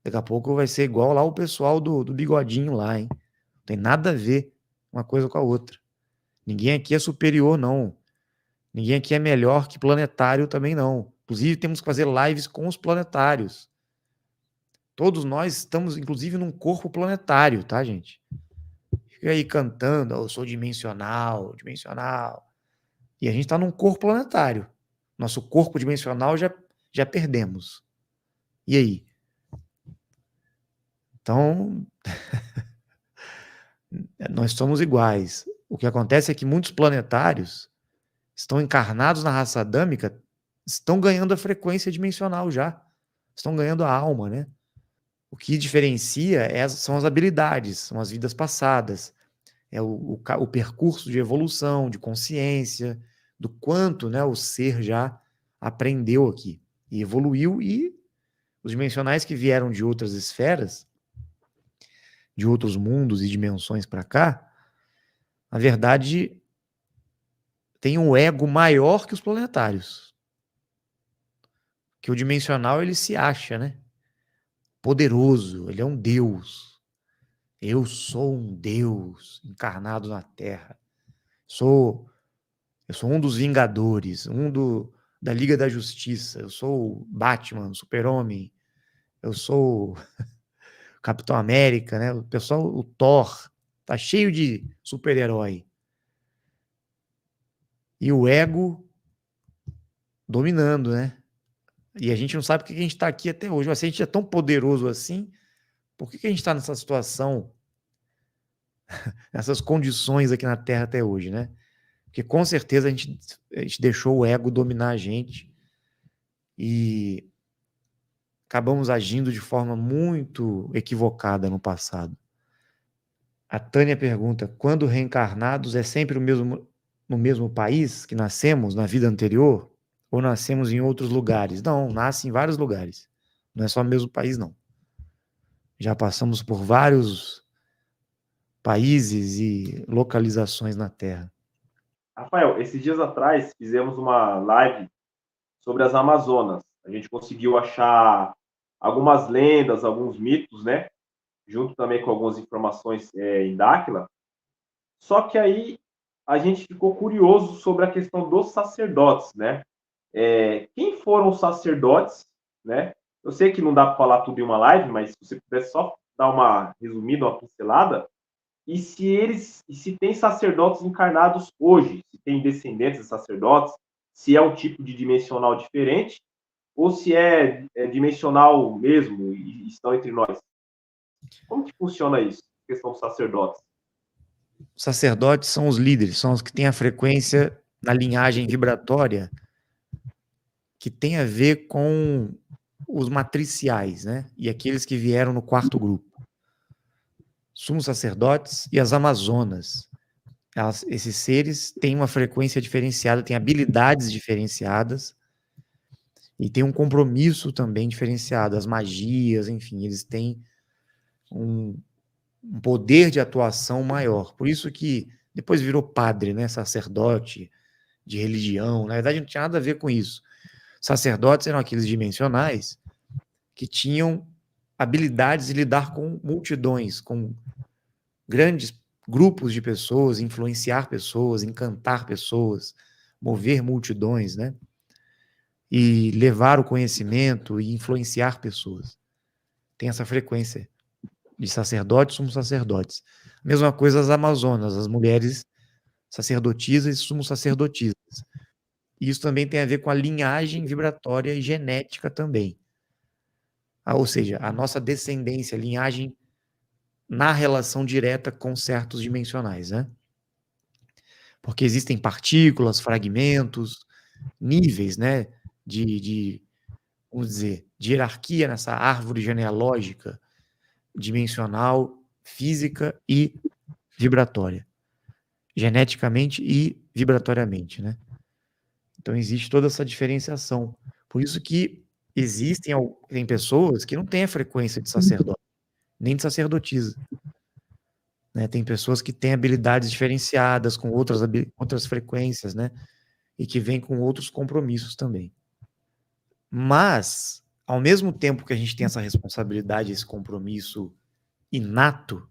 Daqui a pouco vai ser igual lá o pessoal do bigodinho lá, hein? Não tem nada a ver uma coisa com a outra. Ninguém aqui é superior, não. Ninguém aqui é melhor que planetário também, não. Inclusive, temos que fazer lives com os planetários. Todos nós estamos, inclusive, num corpo planetário, tá, gente? Fica aí cantando, eu sou dimensional, dimensional. E a gente está num corpo planetário. Nosso corpo dimensional já perdemos. E aí? Então, nós somos iguais. O que acontece é que muitos planetários estão encarnados na raça adâmica, estão ganhando a frequência dimensional já. Estão ganhando a alma, né? O que diferencia são as habilidades, são as vidas passadas, é o percurso de evolução, de consciência, do quanto, né, o ser já aprendeu aqui e evoluiu, e os dimensionais que vieram de outras esferas, de outros mundos e dimensões para cá, na verdade, tem um ego maior que os planetários. Que o dimensional, ele se acha, né? Poderoso, ele é um deus. Eu sou um deus encarnado na Terra. Eu sou um dos Vingadores, da Liga da Justiça. Eu sou o Batman, o Super-Homem. Eu sou o Capitão América, né? O pessoal, o Thor, tá cheio de super-herói. E o ego dominando, né? E a gente não sabe por que a gente está aqui até hoje. Mas se a gente é tão poderoso assim, por que a gente está nessa situação, nessas condições aqui na Terra até hoje, né? Porque com certeza a gente deixou o ego dominar a gente e acabamos agindo de forma muito equivocada no passado. A Tânia pergunta: quando reencarnados é sempre o mesmo no mesmo país que nascemos na vida anterior ou nascemos em outros lugares. Não, nasce em vários lugares. Não é só o mesmo país, não. Já passamos por vários países e localizações na Terra. Rafael, esses dias atrás fizemos uma live sobre as Amazonas. A gente conseguiu achar algumas lendas, alguns mitos, né? Junto também com algumas informações em Dáquila. Só que aí a gente ficou curioso sobre a questão dos sacerdotes, né? Quem foram os sacerdotes, né? Eu sei que não dá para falar tudo em uma live, mas se você pudesse só dar uma resumida, uma pincelada, e se tem sacerdotes encarnados hoje, se tem descendentes de sacerdotes, se é um tipo de dimensional diferente, ou se é dimensional mesmo e estão entre nós. Como que funciona isso, a questão dos sacerdotes? Os sacerdotes são os líderes, são os que têm a frequência na linhagem vibratória que tem a ver com os matriciais, né? E aqueles que vieram no quarto grupo. Sumos sacerdotes e as amazonas. Esses seres têm uma frequência diferenciada, têm habilidades diferenciadas e têm um compromisso também diferenciado. As magias, enfim, eles têm um poder de atuação maior. Por isso que depois virou padre, né? Sacerdote de religião. Na verdade, não tinha nada a ver com isso. Sacerdotes eram aqueles dimensionais que tinham habilidades de lidar com multidões, com grandes grupos de pessoas, influenciar pessoas, encantar pessoas, mover multidões, né? E levar o conhecimento e influenciar pessoas. Tem essa frequência de sacerdotes, sumos sacerdotes. Mesma coisa as amazonas, as mulheres sacerdotisas e sumos sacerdotisas. E isso também tem a ver com a linhagem vibratória e genética também. Ou seja, a nossa descendência, linhagem na relação direta com certos dimensionais, né? Porque existem partículas, fragmentos, níveis, né, vamos dizer, de hierarquia nessa árvore genealógica, dimensional, física e vibratória. Geneticamente e vibratoriamente, né? Então existe toda essa diferenciação. Por isso que tem pessoas que não têm a frequência de sacerdote, nem de sacerdotisa. Né? Tem pessoas que têm habilidades diferenciadas, com outras frequências, né? E que vêm com outros compromissos também. Mas, ao mesmo tempo que a gente tem essa responsabilidade, esse compromisso inato,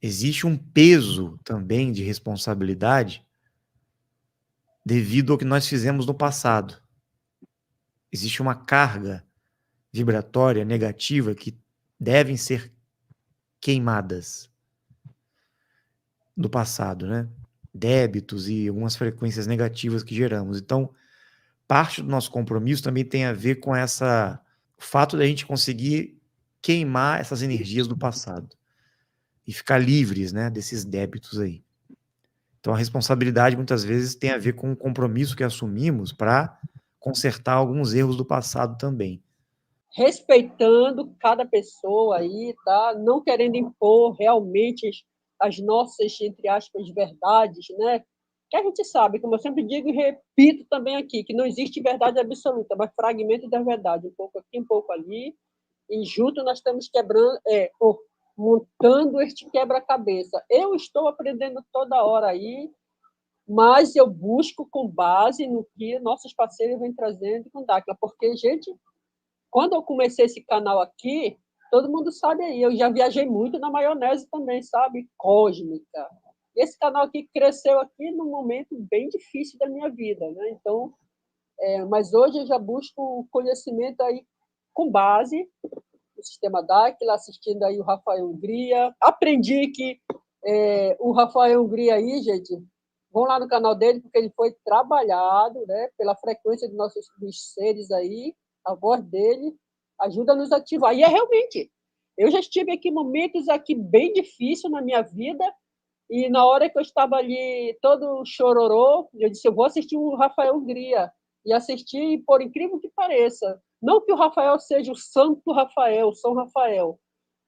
existe um peso também de responsabilidade devido ao que nós fizemos no passado. Existe uma carga vibratória negativa que devem ser queimadas do passado, né? Débitos e algumas frequências negativas que geramos. Então, parte do nosso compromisso também tem a ver com o fato da gente conseguir queimar essas energias do passado e ficar livres, né, desses débitos aí. Então, a responsabilidade muitas vezes tem a ver com o compromisso que assumimos para consertar alguns erros do passado também. Respeitando cada pessoa aí, tá? Não querendo impor realmente as nossas, entre aspas, verdades, né? Que a gente sabe, como eu sempre digo e repito também aqui, que não existe verdade absoluta, mas fragmento da verdade, um pouco aqui, um pouco ali, e junto nós estamos montando este quebra-cabeça. Eu estou aprendendo toda hora aí, mas eu busco com base no que nossos parceiros vêm trazendo com Dáquila, porque, gente, quando eu comecei esse canal aqui, todo mundo sabe aí, eu já viajei muito na maionese também, sabe? Cósmica. Esse canal aqui cresceu aqui num momento bem difícil da minha vida, né? Então, mas hoje eu já busco conhecimento aí com base no sistema Dáquila, assistindo aí o Rafael Hungria. Aprendi que o Rafael Hungria aí, gente, vão lá no canal dele, porque ele foi trabalhado, né, pela frequência dos seres aí, a voz dele ajuda a nos ativar. E realmente, eu já estive aqui momentos aqui bem difíceis na minha vida, e na hora que eu estava ali todo chororô, eu disse, eu vou assistir o Rafael Hungria. E assisti, e por incrível que pareça, não que o Rafael seja o santo Rafael, São Rafael,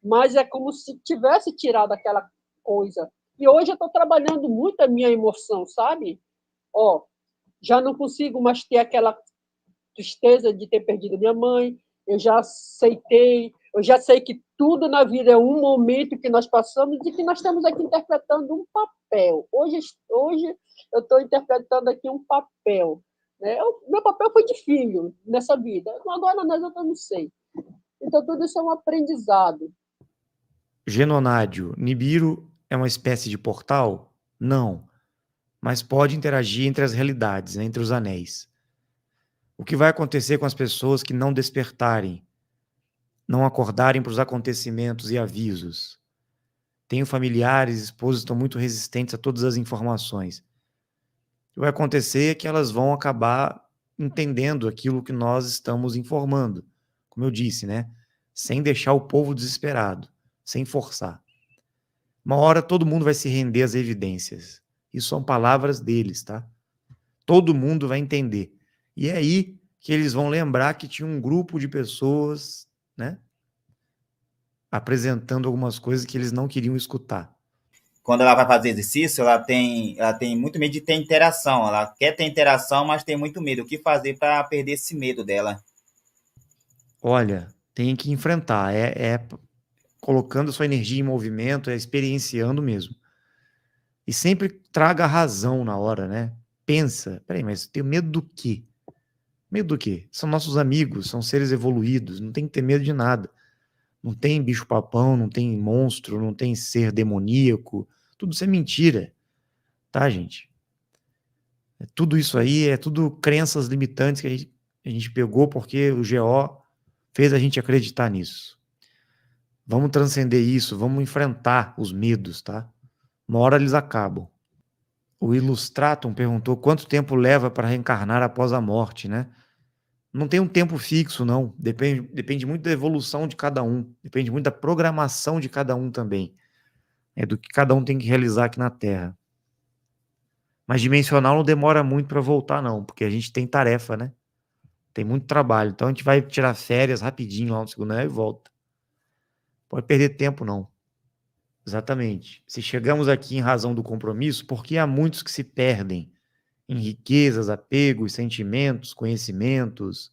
mas é como se tivesse tirado aquela coisa, E hoje eu estou trabalhando muito a minha emoção, sabe? Ó, já não consigo mais ter aquela tristeza de ter perdido minha mãe, eu já aceitei, eu já sei que tudo na vida é um momento que nós passamos e que nós estamos aqui interpretando um papel. Hoje eu estou interpretando aqui um papel. Né? Meu papel foi de filho nessa vida, agora nós eu não sei. Então, tudo isso é um aprendizado. Genonádio, Nibiru é uma espécie de portal? Não, mas pode interagir entre as realidades, né, entre os anéis. O que vai acontecer com as pessoas que não despertarem, não acordarem para os acontecimentos e avisos? Tenho familiares, esposas que estão muito resistentes a todas as informações. O que vai acontecer é que elas vão acabar entendendo aquilo que nós estamos informando. Como eu disse, né? Sem deixar o povo desesperado, sem forçar. Uma hora todo mundo vai se render às evidências. Isso são palavras deles, tá? Todo mundo vai entender. E é aí que eles vão lembrar que tinha um grupo de pessoas, né? Apresentando algumas coisas que eles não queriam escutar. Quando ela vai fazer exercício, ela tem muito medo de ter interação. Ela quer ter interação, mas tem muito medo. O que fazer para perder esse medo dela? Olha, tem que enfrentar. É colocando sua energia em movimento, é experienciando mesmo. E sempre traga a razão na hora, né? Pensa, peraí, mas eu tenho medo do quê? Medo do quê? São nossos amigos, são seres evoluídos, não tem que ter medo de nada. Não tem bicho-papão, não tem monstro, não tem ser demoníaco. Tudo isso é mentira, tá, gente? Tudo isso aí é tudo crenças limitantes que a gente pegou porque o GO fez a gente acreditar nisso. Vamos transcender isso, vamos enfrentar os medos, tá? Uma hora eles acabam. O Illustratum perguntou quanto tempo leva para reencarnar após a morte, né? Não tem um tempo fixo, não. Depende muito da evolução de cada um. Depende muito da programação de cada um também. É do que cada um tem que realizar aqui na Terra. Mas dimensional não demora muito para voltar, não, porque a gente tem tarefa, né? Tem muito trabalho. Então a gente vai tirar férias rapidinho lá no segundo ano e volta. Pode perder tempo, não. Exatamente. Se chegamos aqui em razão do compromisso, porque há muitos que se perdem em riquezas, apegos, sentimentos, conhecimentos.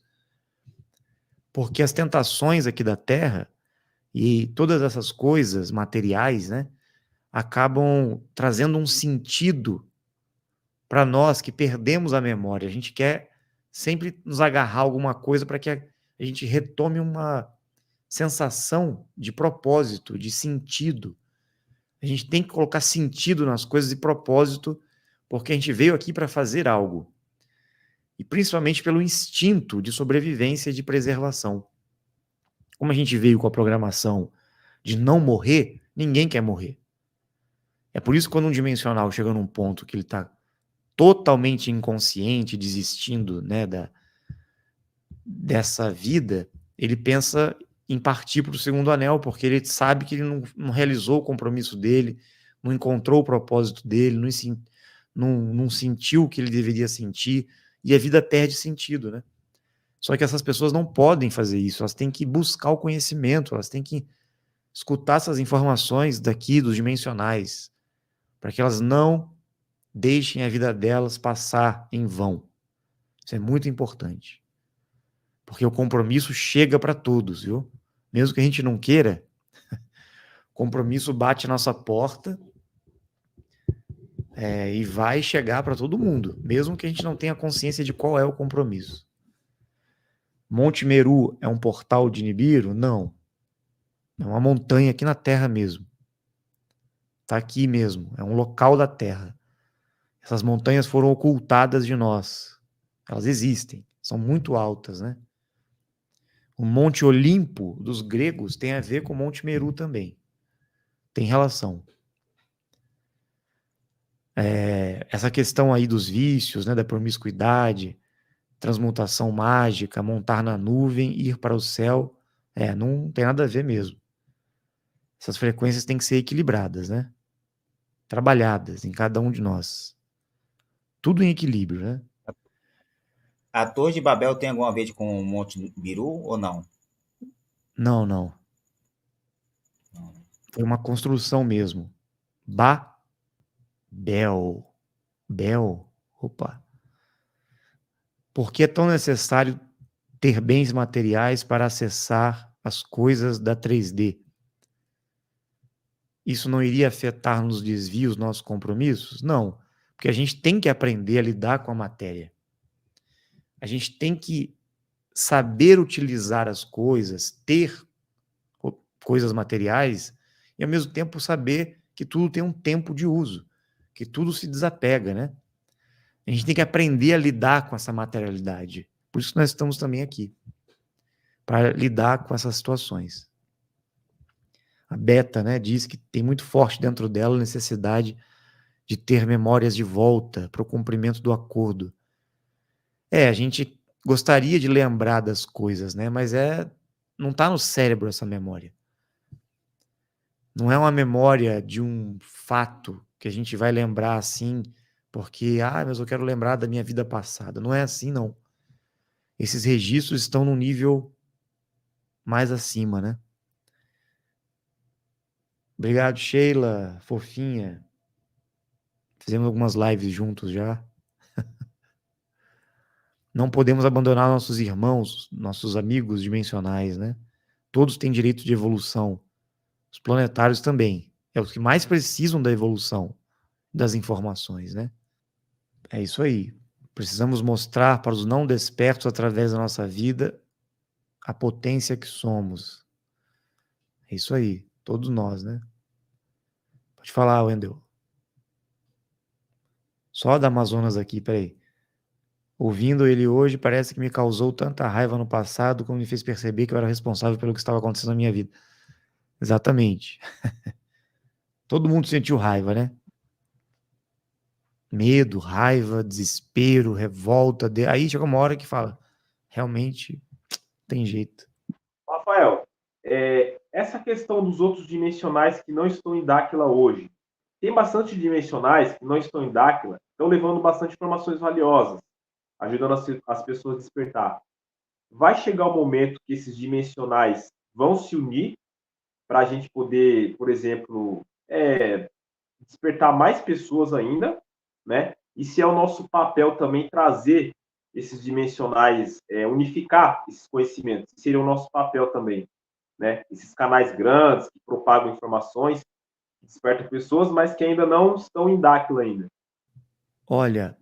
Porque as tentações aqui da Terra e todas essas coisas materiais, né, acabam trazendo um sentido para nós que perdemos a memória. A gente quer sempre nos agarrar a alguma coisa para que a gente retome uma sensação de propósito, de sentido. A gente tem que colocar sentido nas coisas e propósito, porque a gente veio aqui para fazer algo. E principalmente pelo instinto de sobrevivência e de preservação. Como a gente veio com a programação de não morrer, ninguém quer morrer. É por isso que quando um dimensional chega num ponto que ele está totalmente inconsciente, desistindo, né, dessa vida, ele pensa em partir para o segundo anel, porque ele sabe que ele não realizou o compromisso dele, não encontrou o propósito dele, não sentiu o que ele deveria sentir, e a vida perde sentido, né? Só que essas pessoas não podem fazer isso, elas têm que buscar o conhecimento, elas têm que escutar essas informações daqui, dos dimensionais, para que elas não deixem a vida delas passar em vão. Isso é muito importante. Porque o compromisso chega para todos, viu? Mesmo que a gente não queira, o compromisso bate a nossa porta e vai chegar para todo mundo, mesmo que a gente não tenha consciência de qual é o compromisso. Monte Meru é um portal de Nibiru? Não. É uma montanha aqui na Terra mesmo. Está aqui mesmo. É um local da Terra. Essas montanhas foram ocultadas de nós. Elas existem. São muito altas, né? O Monte Olimpo dos gregos tem a ver com o Monte Meru também. Tem relação. Essa questão aí dos vícios, né, da promiscuidade, transmutação mágica, montar na nuvem, ir para o céu, não tem nada a ver mesmo. Essas frequências têm que ser equilibradas, né? Trabalhadas em cada um de nós. Tudo em equilíbrio, né? A Torre de Babel tem alguma vez com o Monte Biru ou não? Não. Foi uma construção mesmo. Babel. Bel. Opa. Por que é tão necessário ter bens materiais para acessar as coisas da 3D? Isso não iria afetar nos desvios nossos compromissos? Não, porque a gente tem que aprender a lidar com a matéria. A gente tem que saber utilizar as coisas, ter coisas materiais e ao mesmo tempo saber que tudo tem um tempo de uso, que tudo se desapega, né? A gente tem que aprender a lidar com essa materialidade. Por isso que nós estamos também aqui, para lidar com essas situações. A Beta, né, diz que tem muito forte dentro dela a necessidade de ter memórias de volta para o cumprimento do acordo. A gente gostaria de lembrar das coisas, né, mas não está no cérebro essa memória. Não é uma memória de um fato que a gente vai lembrar assim, porque, mas eu quero lembrar da minha vida passada. Não é assim, não. Esses registros estão num nível mais acima, né? Obrigado, Sheila, fofinha. Fizemos algumas lives juntos já. Não podemos abandonar nossos irmãos, nossos amigos dimensionais, né? Todos têm direito de evolução. Os planetários também. É os que mais precisam da evolução das informações, né? É isso aí. Precisamos mostrar para os não despertos através da nossa vida a potência que somos. É isso aí. Todos nós, né? Pode falar, Wendel. Só da Amazonas aqui, peraí. Ouvindo ele hoje, parece que me causou tanta raiva no passado como me fez perceber que eu era responsável pelo que estava acontecendo na minha vida. Exatamente. Todo mundo sentiu raiva, né? Medo, raiva, desespero, revolta. Aí chega uma hora que fala, realmente tem jeito. Rafael, essa questão dos outros dimensionais que não estão em Dáquila hoje, tem bastante dimensionais que não estão em Dáquila, estão levando bastante informações valiosas, ajudando as pessoas a despertar. Vai chegar o momento que esses dimensionais vão se unir para a gente poder, por exemplo, despertar mais pessoas ainda, né? E se é o nosso papel também trazer esses dimensionais, unificar esses conhecimentos, seria o nosso papel também, né? Esses canais grandes que propagam informações, que despertam pessoas, mas que ainda não estão em Dáquila ainda. Olha,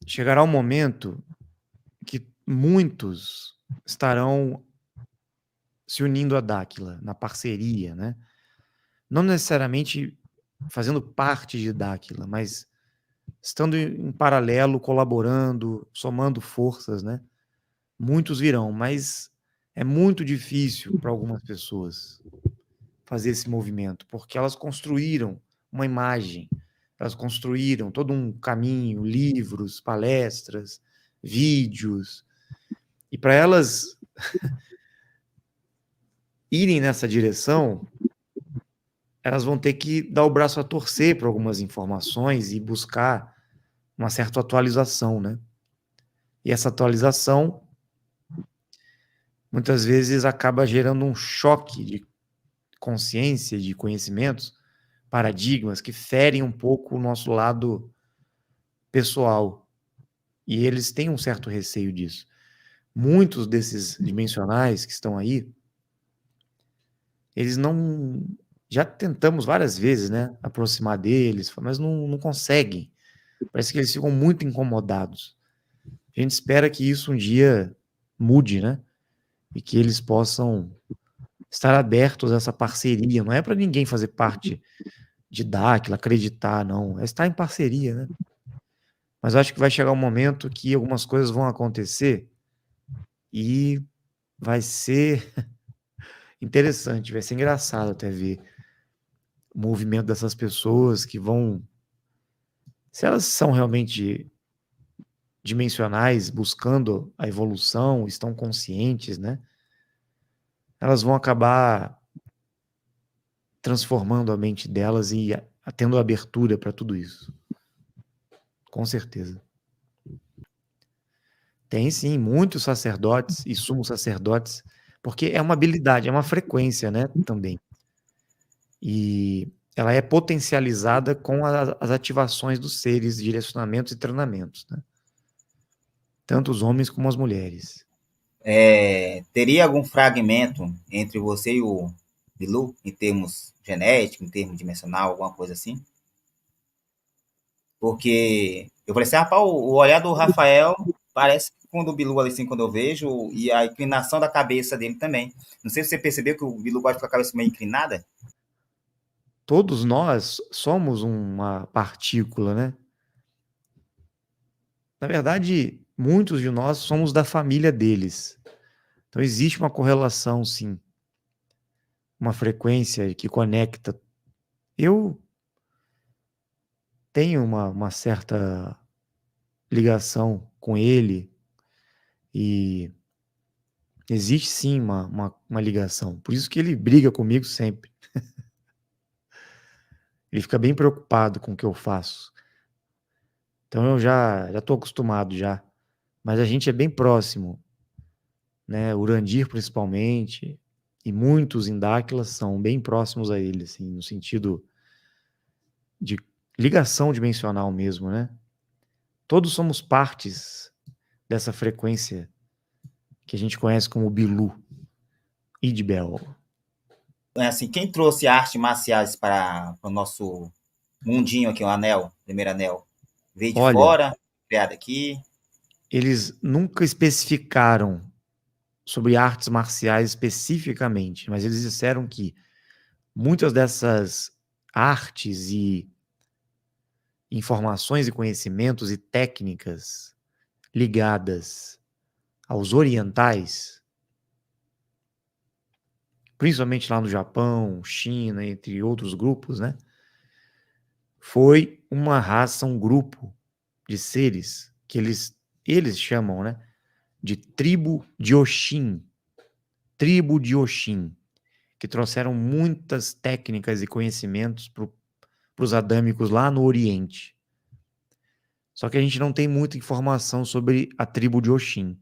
chegará um momento que muitos estarão se unindo a Dáquila, na parceria, né? Não necessariamente fazendo parte de Dáquila, mas estando em paralelo, colaborando, somando forças, né? Muitos virão, mas é muito difícil para algumas pessoas fazer esse movimento, porque elas construíram uma imagem, elas construíram todo um caminho, livros, palestras, vídeos, e para elas irem nessa direção, elas vão ter que dar o braço a torcer para algumas informações e buscar uma certa atualização, né? E essa atualização muitas vezes acaba gerando um choque de consciência, de conhecimentos, paradigmas que ferem um pouco o nosso lado pessoal. E eles têm um certo receio disso. Muitos desses dimensionais que estão aí, eles não... Já tentamos várias vezes, né, aproximar deles, mas não conseguem. Parece que eles ficam muito incomodados. A gente espera que isso um dia mude, né? E que eles possam estar abertos a essa parceria. Não é para ninguém fazer parte de Dáquila, acreditar, não. É estar em parceria, né? Mas eu acho que vai chegar um momento que algumas coisas vão acontecer e vai ser interessante, vai ser engraçado até ver o movimento dessas pessoas que vão... Se elas são realmente dimensionais, buscando a evolução, estão conscientes, né? Elas vão acabar transformando a mente delas e tendo abertura para tudo isso. Com certeza. Tem sim, muitos sacerdotes e sumos sacerdotes, porque é uma habilidade, é uma frequência, né, também. E ela é potencializada com as ativações dos seres, direcionamentos e treinamentos, né? Tanto os homens como as mulheres. Teria algum fragmento entre você e o Bilu, em termos genéticos, em termos dimensional, alguma coisa assim? Porque eu falei assim, rapaz, o olhar do Rafael parece com o do Bilu ali, assim, quando eu vejo, e a inclinação da cabeça dele também. Não sei se você percebeu que o Bilu gosta com a cabeça meio inclinada. Todos nós somos uma partícula, né? Na verdade, muitos de nós somos da família deles. Então existe uma correlação, sim. Uma frequência que conecta. Eu tenho uma certa ligação com ele e existe sim uma ligação. Por isso que ele briga comigo sempre. Ele fica bem preocupado com o que eu faço. Então eu já estou acostumado já. Mas a gente é bem próximo, né? O Urandir, principalmente, e muitos Indáquilas são bem próximos a ele, assim, no sentido de ligação dimensional mesmo, né? Todos somos partes dessa frequência que a gente conhece como Bilu, Idbel. Assim, quem trouxe artes marciais para o nosso mundinho aqui, o anel, primeiro anel? Veio de Olha, fora, criado aqui. eles nunca especificaram sobre artes marciais especificamente, mas eles disseram que muitas dessas artes e informações e conhecimentos e técnicas ligadas aos orientais, principalmente lá no Japão, China, entre outros grupos, né? Foi uma raça, um grupo de seres que eles chamam, né, de tribo de Oshin, que trouxeram muitas técnicas e conhecimentos para os adâmicos lá no Oriente. Só que a gente não tem muita informação sobre a tribo de Oshin.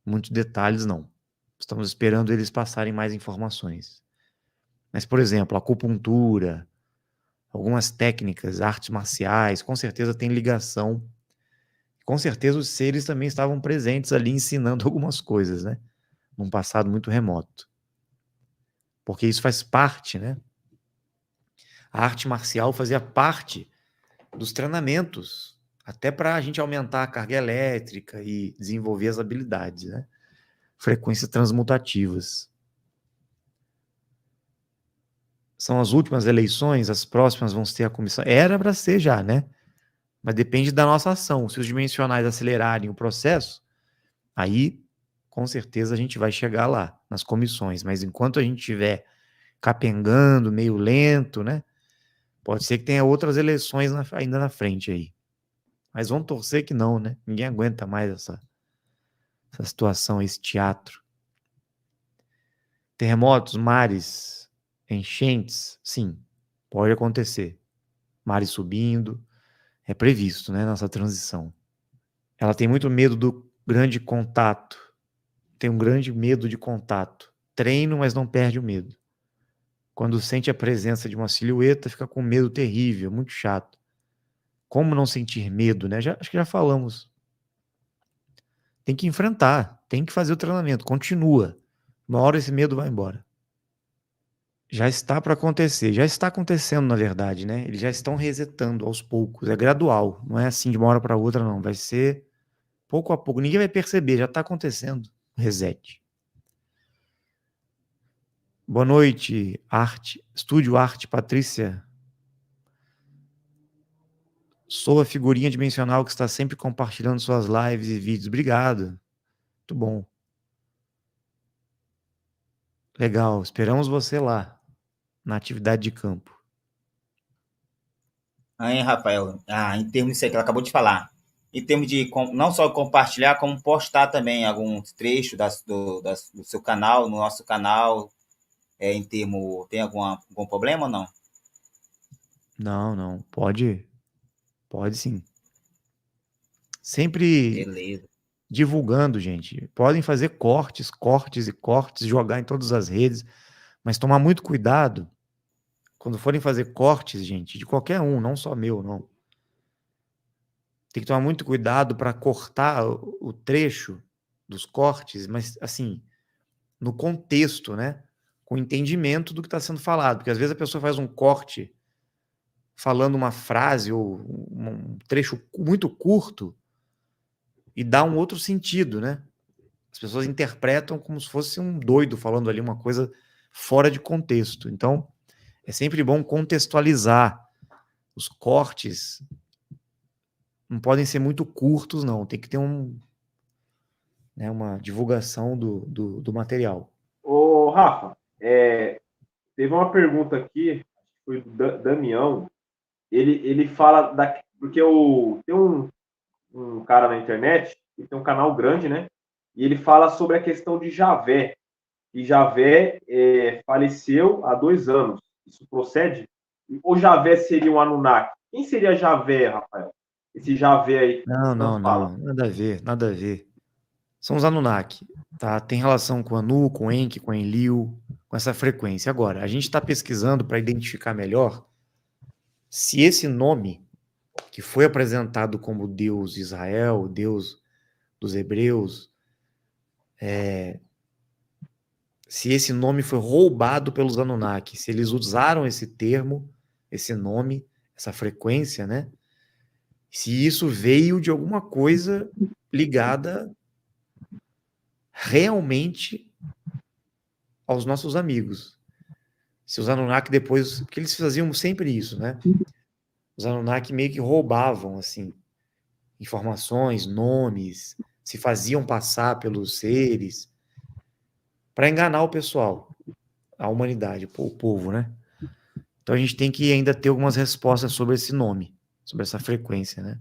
Muitos detalhes, não. Estamos esperando eles passarem mais informações. Mas, por exemplo, a acupuntura, algumas técnicas, artes marciais, com certeza tem ligação. Com certeza os seres também estavam presentes ali ensinando algumas coisas, né? Num passado muito remoto. Porque isso faz parte, né? A arte marcial fazia parte dos treinamentos, até para a gente aumentar a carga elétrica e desenvolver as habilidades, né? Frequências transmutativas. São as últimas eleições, as próximas vão ter a comissão. Era para ser já, né? Mas depende da nossa ação. Se os dimensionais acelerarem o processo, aí com certeza a gente vai chegar lá, nas comissões. Mas enquanto a gente estiver capengando, meio lento, né? Pode ser que tenha outras eleições ainda na frente aí. Mas vamos torcer que não, né? Ninguém aguenta mais essa situação, esse teatro. Terremotos, mares, enchentes, sim, pode acontecer. Mares subindo, é previsto, né, nessa transição. Ela tem muito medo do grande contato. Tem um grande medo de contato. Treino, mas não perde o medo. Quando sente a presença de uma silhueta, fica com medo terrível, muito chato. Como não sentir medo, né? Acho que já falamos. Tem que enfrentar, tem que fazer o treinamento, continua. Uma hora esse medo vai embora. Já está para acontecer, já está acontecendo, na verdade, né? Eles já estão resetando aos poucos, é gradual, não é assim de uma hora para outra, não. Vai ser pouco a pouco, ninguém vai perceber, já está acontecendo. Reset. Boa noite, Estúdio Arte, Patrícia. Sou a figurinha dimensional que está sempre compartilhando suas lives e vídeos. Obrigado. Muito bom. Legal, esperamos você lá, na atividade de campo. Aí, Rafael, em termos disso aí que ela acabou de falar, em termos de não só compartilhar, como postar também alguns trechos do seu canal, no nosso canal, em termos, tem algum problema ou não? Não, pode sim. Sempre Beleza. divulgando, gente. Podem fazer cortes, jogar em todas as redes, mas tomar muito cuidado quando forem fazer cortes, gente, de qualquer um, não só meu, não. Tem que tomar muito cuidado para cortar o trecho dos cortes, mas assim, no contexto, né? Com entendimento do que está sendo falado. Porque às vezes a pessoa faz um corte falando uma frase ou um trecho muito curto e dá um outro sentido, né? As pessoas interpretam como se fosse um doido falando ali uma coisa fora de contexto. Então, é sempre bom contextualizar. Os cortes não podem ser muito curtos, não. Tem que ter uma divulgação do material. Ô, Rafa, teve uma pergunta aqui, foi do Damião. Ele fala porque tem um cara na internet, que tem um canal grande, né? E ele fala sobre a questão de Javé. E Javé faleceu há 2 anos. Isso procede? Ou Javé seria um Anunnaki? Quem seria Javé, Rafael? Esse Javé aí que Não, tanto não, fala. não. Nada a ver, nada a ver. São os Anunnaki, tá? Tem relação com Anu, com Enki, com Enlil, com essa frequência. Agora, a gente está pesquisando para identificar melhor se esse nome, que foi apresentado como Deus de Israel, Deus dos hebreus, se esse nome foi roubado pelos Anunnaki, se eles usaram esse termo, esse nome, essa frequência, né? Se isso veio de alguma coisa ligada realmente aos nossos amigos. Se os Anunnaki depois, porque eles faziam sempre isso, né? Os Anunnaki meio que roubavam, assim, informações, nomes, se faziam passar pelos seres para enganar o pessoal, a humanidade, o povo, né? Então a gente tem que ainda ter algumas respostas sobre esse nome, sobre essa frequência, né?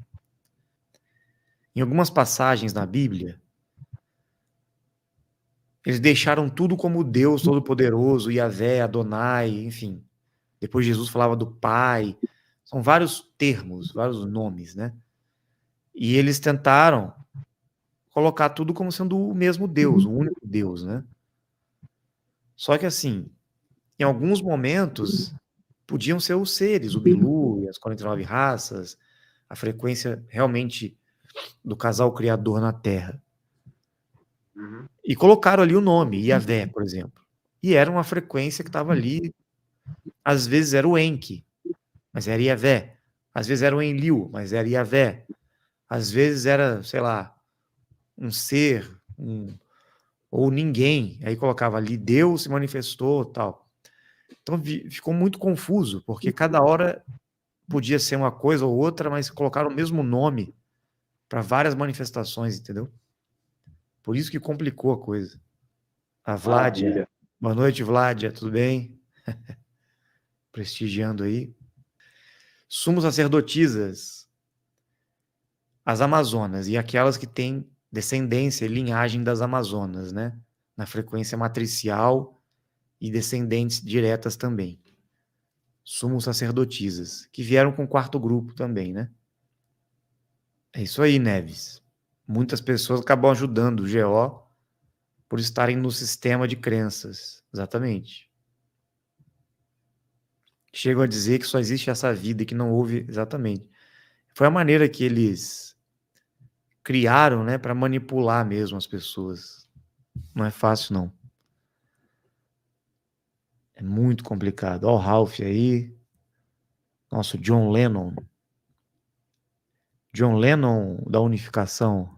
Em algumas passagens na Bíblia, eles deixaram tudo como Deus Todo-Poderoso, Yahvé, Adonai, enfim. Depois Jesus falava do Pai. São vários termos, vários nomes, né? E eles tentaram colocar tudo como sendo o mesmo Deus, o único Deus, né? Só que assim, em alguns momentos, podiam ser os seres, o Bilu, as 49 raças, a frequência realmente do casal criador na Terra. Uhum. E colocaram ali o nome, Yahvé, por exemplo. E era uma frequência que estava ali, às vezes era o Enki, mas era Yahvé. Às vezes era o Enlil, mas era Yahvé. Às vezes era, sei lá, um ser, ou ninguém. Aí colocava ali, Deus se manifestou, tal. Então ficou muito confuso, porque cada hora podia ser uma coisa ou outra, mas colocaram o mesmo nome para várias manifestações, entendeu? Por isso que complicou a coisa. A Vládia. Maravilha. Boa noite, Vládia, tudo bem? Prestigiando aí. Sumos sacerdotisas, as Amazonas, e aquelas que têm descendência e linhagem das Amazonas, né? Na frequência matricial e descendentes diretas também. Sumos sacerdotisas, que vieram com o 4º grupo também, né? É isso aí, Neves. Muitas pessoas acabam ajudando o GO por estarem no sistema de crenças. Exatamente. Chegam a dizer que só existe essa vida e que não houve... Exatamente. Foi a maneira que eles criaram, né, para manipular mesmo as pessoas. Não é fácil, não. É muito complicado. Ó o Ralph aí. Nosso John Lennon. John Lennon da unificação.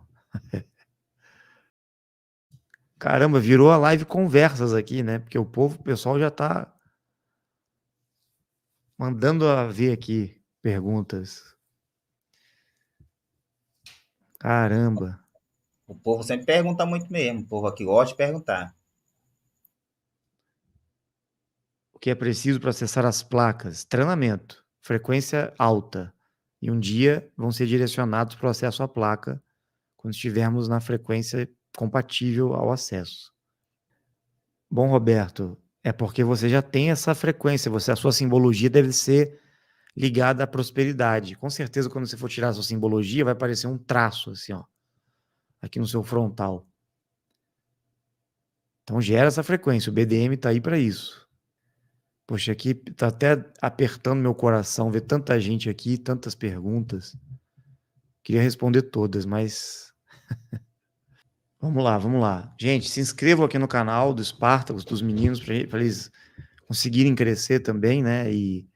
Caramba, virou a live conversas aqui, né? Porque o pessoal já tá mandando a ver aqui perguntas. Caramba. O povo sempre pergunta muito mesmo. O povo aqui gosta de perguntar. O que é preciso para acessar as placas? Treinamento, frequência alta. E um dia vão ser direcionados para o acesso à placa quando estivermos na frequência compatível ao acesso. Bom, Roberto, é porque você já tem essa frequência, a sua simbologia deve ser ligada à prosperidade. Com certeza, quando você for tirar a sua simbologia, vai aparecer um traço assim, ó, aqui no seu frontal. Então gera essa frequência, o BDM está aí para isso. Poxa, aqui tá até apertando meu coração ver tanta gente aqui, tantas perguntas. Ver tanta gente aqui, tantas perguntas. Queria responder todas, mas vamos lá. Gente, se inscrevam aqui no canal do Spartacus, dos meninos, para eles conseguirem crescer também, né? E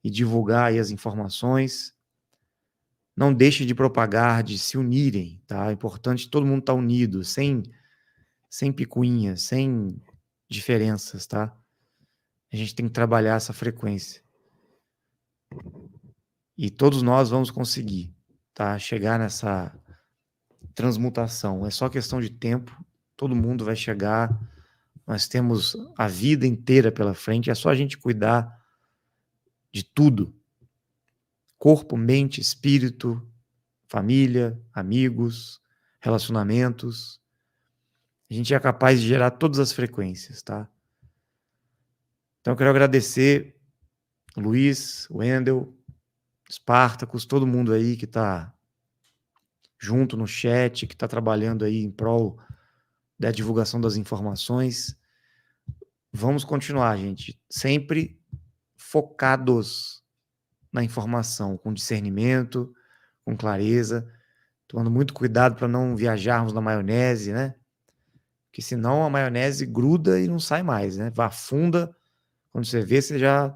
divulgar aí as informações. Não deixe de propagar, de se unirem, tá? É importante todo mundo estar unido, sem picuinhas, sem diferenças, tá? A gente tem que trabalhar essa frequência. E todos nós vamos conseguir, tá? Chegar nessa transmutação. É só questão de tempo. Todo mundo vai chegar. Nós temos a vida inteira pela frente. É só a gente cuidar de tudo. Corpo, mente, espírito, família, amigos, relacionamentos. A gente é capaz de gerar todas as frequências, tá? Então eu quero agradecer o Luiz, o Wendel, Spartacus, todo mundo aí que está junto no chat, que está trabalhando aí em prol da divulgação das informações. Vamos continuar, gente, sempre focados na informação, com discernimento, com clareza, tomando muito cuidado para não viajarmos na maionese, né? Porque senão a maionese gruda e não sai mais, né? Afunda, quando você vê, você já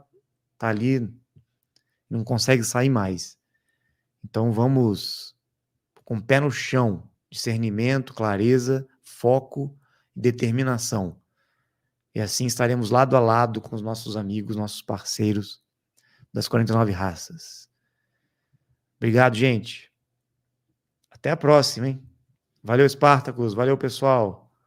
tá ali, não consegue sair mais. Então vamos com o pé no chão, discernimento, clareza, foco e determinação. E assim estaremos lado a lado com os nossos amigos, nossos parceiros das 49 raças. Obrigado, gente. Até a próxima, hein? Valeu, Spartacus. Valeu, pessoal.